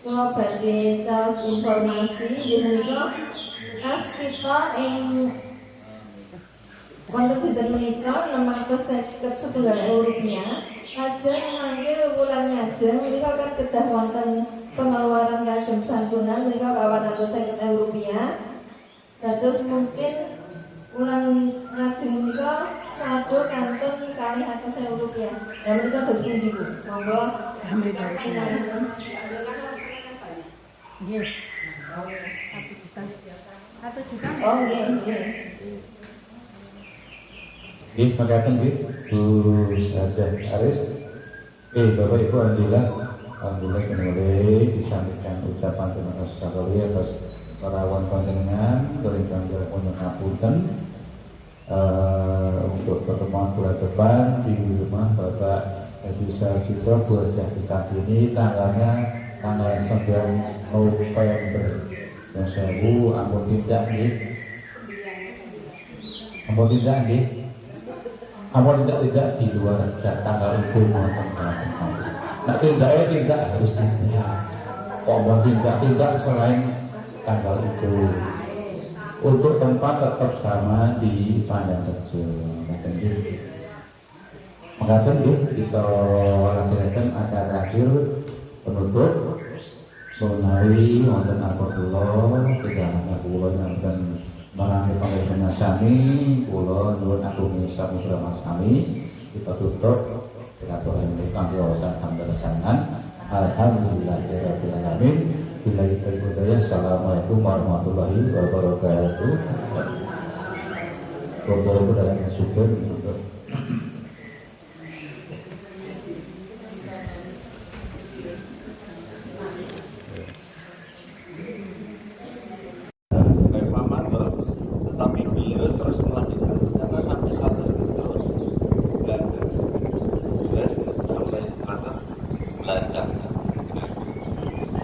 kula badhe caos informasi inggih menika kas kita ing wonten dinten menika 650.000 rupiah. Lajeng mangke wulan nyajeng menika kan kedah wonten pengeluaran kagem santunan menika 800.000 rupiah. Dados mungkin wulan ngajeng menika saldo kantun 200.000 rupiah. Dan menika dos pundi Bu? Monggo. Nggih. 1 juta. Oh nggih, nggih. Nggih, makaten nggih Bu Hajah Aris. Bapak Ibu, alhamdulillah kembali disampaikan ucapan terima kasih sekali atas perawan panjenengan keringkang pun ngapunten. Untuk pertemuan bulan depan di rumah Bapak Haji Sarjito Bu Hajah Iskandini tanggal 9 November. Yang sewu ampun tidak nggih. Ampun tidak di luar tanggal itu wonten. Nah, tidak harus tidak. Ampun tidak selain tanggal itu. Untuk tempat tetap sama di Pandang Kecil. Mengatakan kita laksanakan acara akhir penutup mengenai wonten apel kula tidak hanya kula dan merangi panjenengan sami kula nuwun agung samudra sami kita tutup dengan doa yang kami wawasan hamdalasanan. Alhamdulillahirabbil alamin. Billahi taufiq. Assalamualaikum warahmatullahi wabarakatuh. Bapak-Ibu dalam syukur tetapi beliau terus melanjutkan ternyata sampai 100 sampai 100 Belanda.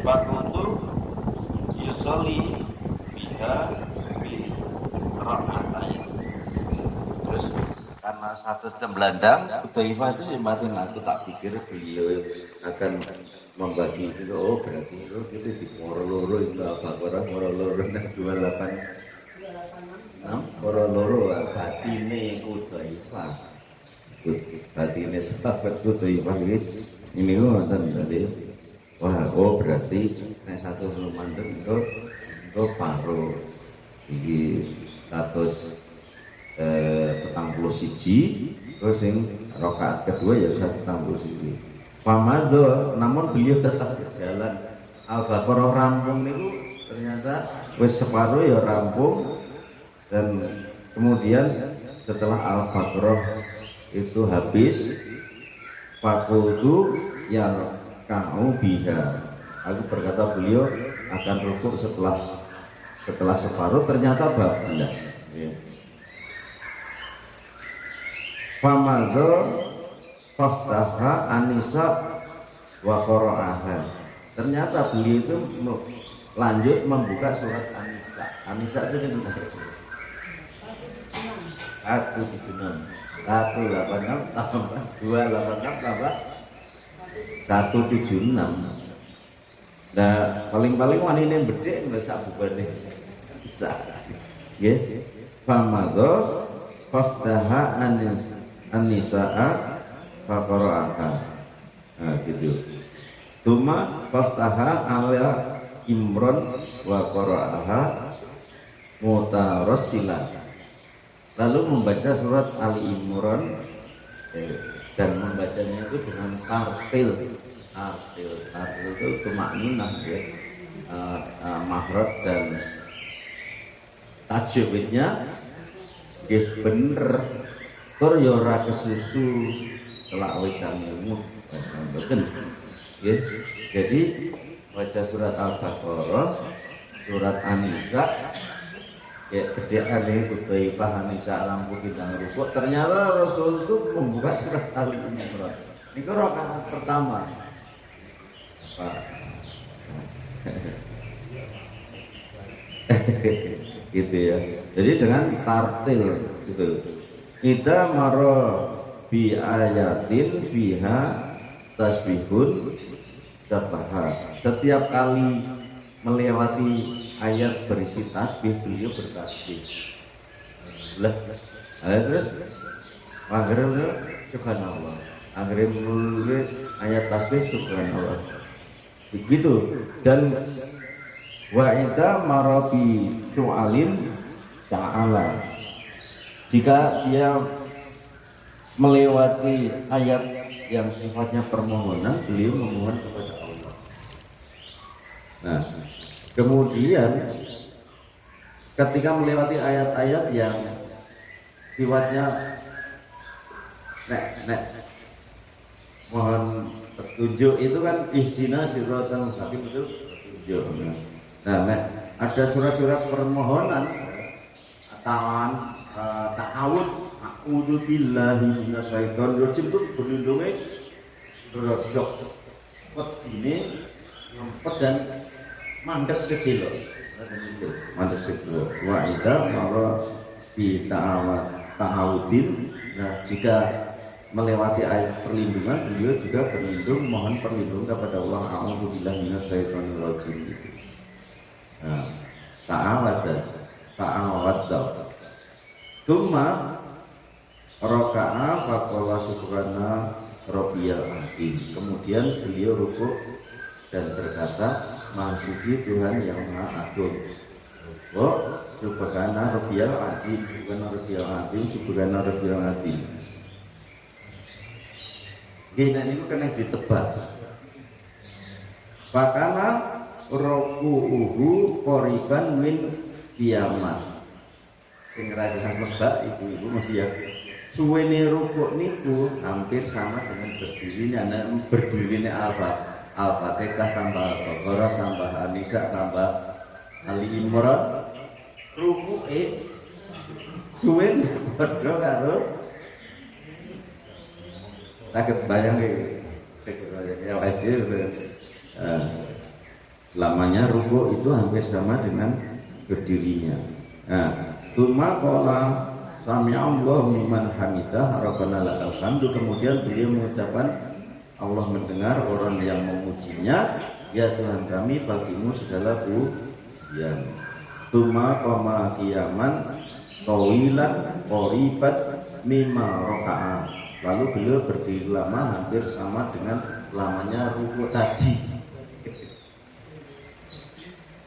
Bakutu yusoli biha bi rakatain. Terus karena 100 Belandang, Taifah itu semakin aku tak pikir beliau akan membagi itu. Oh berarti itu di Moroloro itu apa orang Moroloro 28 Para loro batine Hudzaifah. Batine sahabat Hudzaifah ini ngoten tadi. Wah, berarti nek 100 Ramadan itu paro iki 141 terus yang rakaat kedua ya 141. Pamadho, namun beliau tetap berjalan. Al-Baqarah rampung niku ternyata wis separuh ya rampung, dan kemudian setelah Al-Baqarah itu habis, fakultu yang kau biha, aku berkata beliau akan rukuk setelah separuh, ternyata bablas ya. Famadho faftaha Anisa wa qara'aha, ternyata beliau itu lanjut membuka surat Anisa. Anisa itu benar 176 186 tambah 286 tambah 176. Nah, paling-paling wanine bedhek wis sak bubane. Bisa. Nggih. Famadho faftaha An-Nisaa faqara'aha. Nah, gitu. Tuma faftaha ala Imran wa qara'aha mutarassilan. Lalu membaca surat Ali Imran dan membacanya itu dengan tartil itu tumakninah ya, mahrad dan tajwidnya nggih bener, tur ya ora kesusu telak wedan ilmu mboten nggih. Jadi baca surat Al-Baqarah, surat An-Nisa ya kedean nih Hudzaifah Anisa lampu bintang rukuk, ternyata Rasul itu membuka surat Ali Imran. Ini rakaat pertama. Pak. Gitu ya. Jadi dengan tartil gitu. Kita maro bi ayatin fiha tasbihun tabaha. Setiap kali melewati ayat berisi tasbih, beliau bertasbih. Lah, terus akhirnya subhanallah. Akhirnya mulai ayat tasbih subhanallah. Begitu. Dan wa idza marabi su'alin ta'ala. Jika dia melewati ayat yang sifatnya permohonan, beliau memohon kepada Allah. Nah, kemudian ketika melewati ayat-ayat yang sifatnya mohon petunjuk, itu kan ihdinas siratal mustaqim, itu petunjuk. Nah, ada surat-surat permohonan ta'awud, a'udzu billahi minasyaitonir rajim, itu berlindungnya berjok ini ngempet dan mandek sedelo. Mandek sedelo. Wa idza mara bi ta'awudin. Nah, jika melewati ayat perlindungan, beliau juga berlindung, mohon perlindungan kepada Allah. A'udzu billahi minasyaitonir rajim. Nah, ta'awadda. Tsumma raka'a faqala subhana rabbiyal azim. Kemudian beliau rukuk dan berkata, Maha suci Tuhan yang Maha Agung. Oh, subhana rabbiyal azim, subhana rabbiyal azim, subhana rabbiyal azim. Gini itu kena ditebak. Fakana ruku'uhu qoriban min kiamat. Sing rasa lebak ibu-ibu mesti ya. Suwene rukuk niku hampir sama dengan berdirinya Al-Fatihah tambah Al-Baqarah tambah An-Nisa tambah Ali Imran. Rukuke suwen padha karo saged bayang ya lamanya rukuk itu hampir sama dengan berdirinya. Nah, Tsumma qala sami'allahu liman hamidah rabbana lakal hamdu. Kemudian beliau mengucapkan, Allah mendengar orang yang memujinya, ya Tuhan kami bagimu segala pujian. Tuma koma kiaman tawilan qoribat mimma raka'a. Lalu beliau berdiri lama hampir sama dengan lamanya rukuk tadi.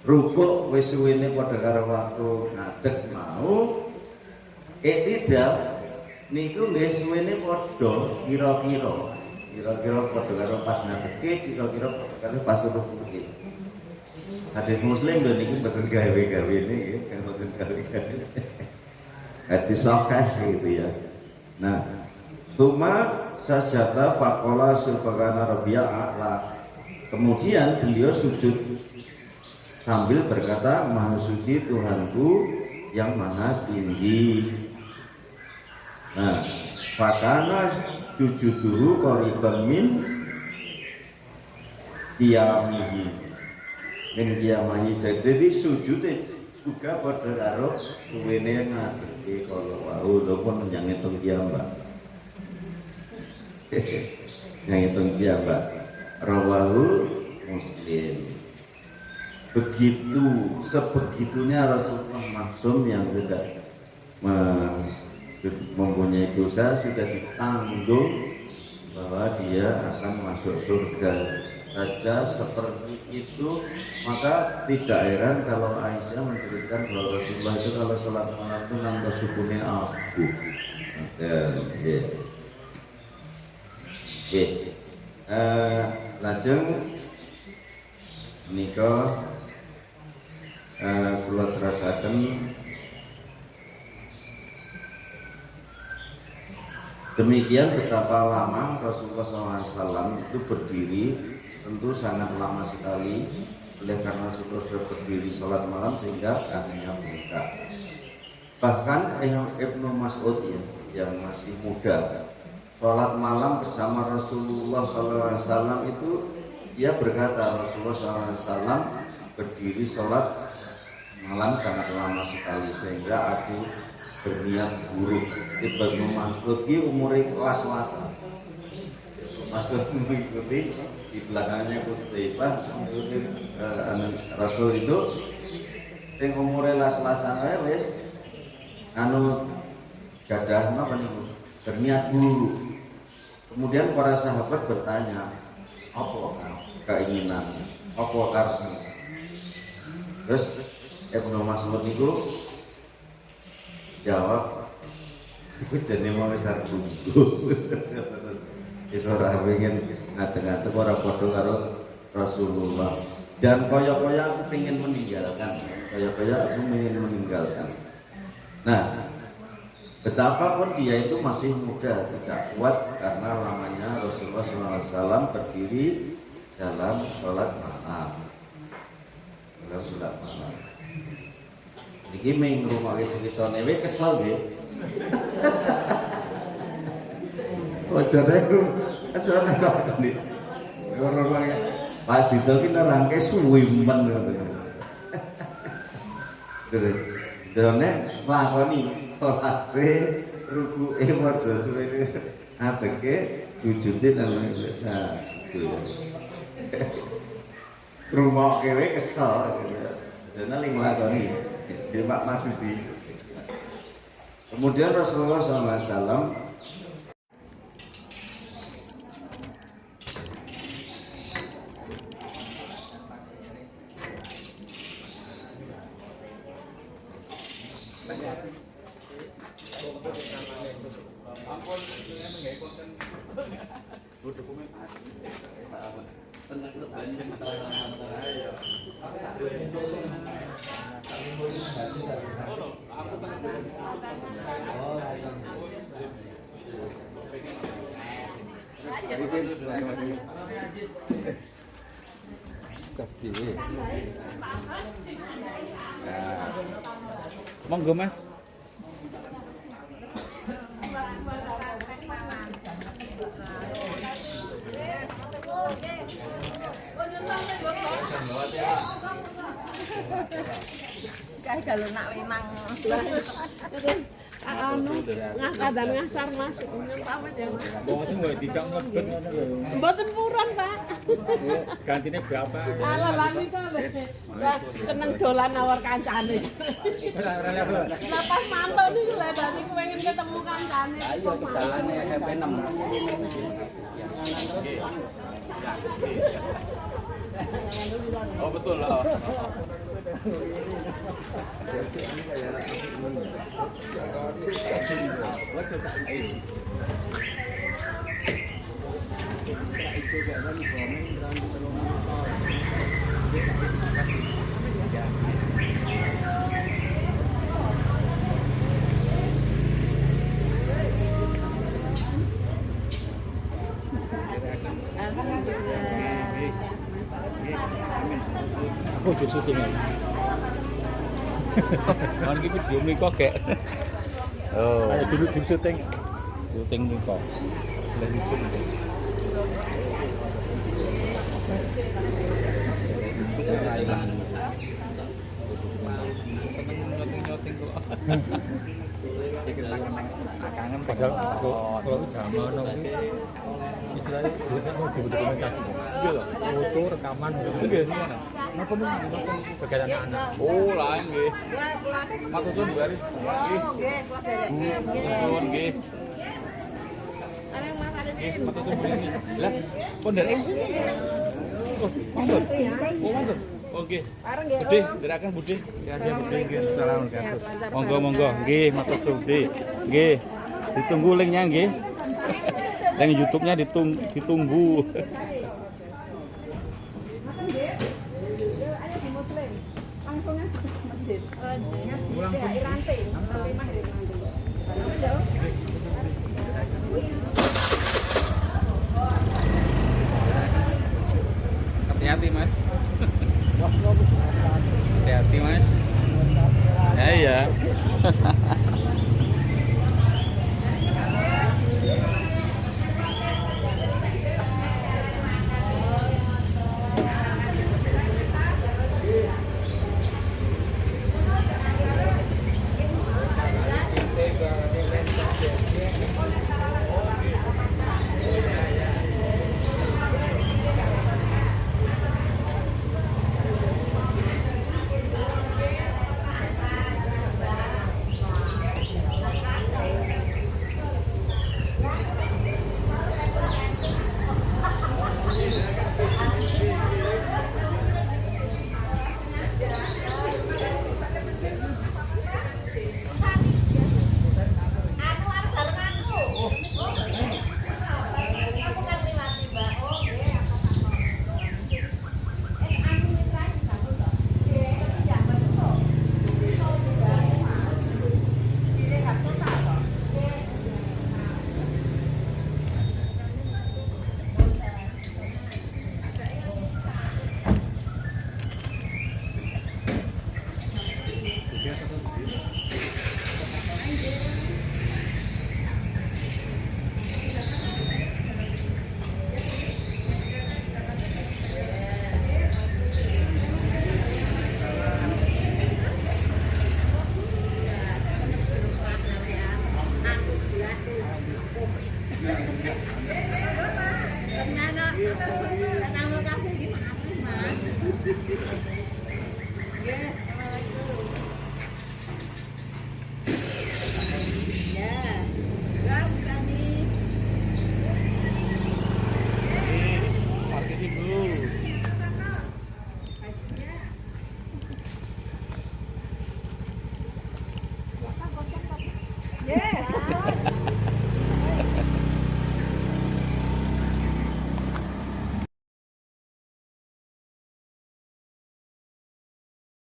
Rukuk wis suwene padha karo waktu ngadeg mau. Tidak niku nggih suwene padha kira-kira padha karo pas ngadeg, kira-kira padha karo pas rukuk. Hadis Muslim dan ini betul gawe-gawe ini, kan betul gawe-gawe. Hadis sahih gitu ya. Nah, tuma sajada faqala subhana rabbiyal a'la. Kemudian beliau sujud sambil berkata, Maha suci Tuhanku yang maha tinggi. Nah, fakana sujuduhu qoriban min qiyamihi. Kiamahi jadi sujudnya juga pada karo suwene ngadeg kalau wau lho pun yang ngitung kiamat. Yang ngitung kiamat. Rawahu Muslim. Begitu sebegitunya Rasulullah maksum yang sudah mempunyai dosa sudah ditanggung bahwa dia akan masuk surga saja seperti itu, maka tidak heran kalau Aisyah menceritakan bahwa Rasulullah itu kalau sholat malam itu nambah sukunya aku. Lajeng menika kula terasaken demikian betapa lama Rasulullah SAW itu berdiri. Tentu sangat lama sekali oleh karena sudah berdiri sholat malam sehingga kakinya bengkak. Bahkan Ibnu Mas'ud ya, yang masih muda sholat malam bersama Rasulullah SAW itu dia berkata Rasulullah SAW berdiri sholat malam sangat lama sekali sehingga aku berniat buruk. Ibnu Mas'ud ini umurnya kelas-kelasan masuk mengikuti di belakangnya Kutaibah mengikuti Rasul itu yang umurnya las-lasan wis anu gadah apa nih berniat buruk. Kemudian para sahabat bertanya apa keinginan apa karena terus Ibnu Mas'ud itu jawab iku jenenge mau wis arep wis ora pengen ngate-ngate ora padha karo Rasulullah dan kaya-kaya aku pengen meninggalkan Nah, betapapun dia itu masih muda tidak kuat karena lamanya Rasulullah SAW berdiri dalam sholat malam. Iki ming ngrungokke ceritane wae kesel nggih. Ojone ku asane kok iki. Ora Pak Sito ki nerangke suwi men ngono. Dene lakoni salate rukuke padha suwe ateke sujude nang biasa. Rumokke wae kesel dene ling lakoni. Dia Pak Maksudi. Kemudian Rasulullah SAW monggo Mas. Kae kalau nak memang anu ngakadan ngasar Mas. Nyun pamit ya Mas. Mboten kok dijak mlebet ngono lho. Mboten purun, Pak. Gantine berapa? Ala lami kok lah seneng dolan nawar kancane. Lah pas mantuk niku lha dadi kepengin ketemu kancane. Ayo dalane SMP 6. Oh betul lah. Oh, justru syutingan. Kan iki video miko gek. Oh. Ayo dulu syuting. Syuting miko. Lagi syuting. Seneng kok. Kangen padahal kalau zaman iki istilahnya duitnya mau dokumentasi. Iya loh, foto rekaman gitu nggih. Napa men kegiatan anak? Oh, lain nggih. Matur suwun Bu Aris. Nggih. Nuwun nggih. Matur suwun nggih. Lah, pondok. Oh, monggo. Oh, monggo. Oke. Budhe, nderakan Budhe. Ya, ya Budhe nggih. Assalamualaikum. Monggo monggo nggih, matur suwun Budhe. Nggih. Ditunggu linknya nggih. Yang YouTube-nya ditunggu. Langsungnya masjid. Ngaji Irante. Hati-hati Mas. Hati-hati Mas. Ya iya. Terima kasih gimana Mas?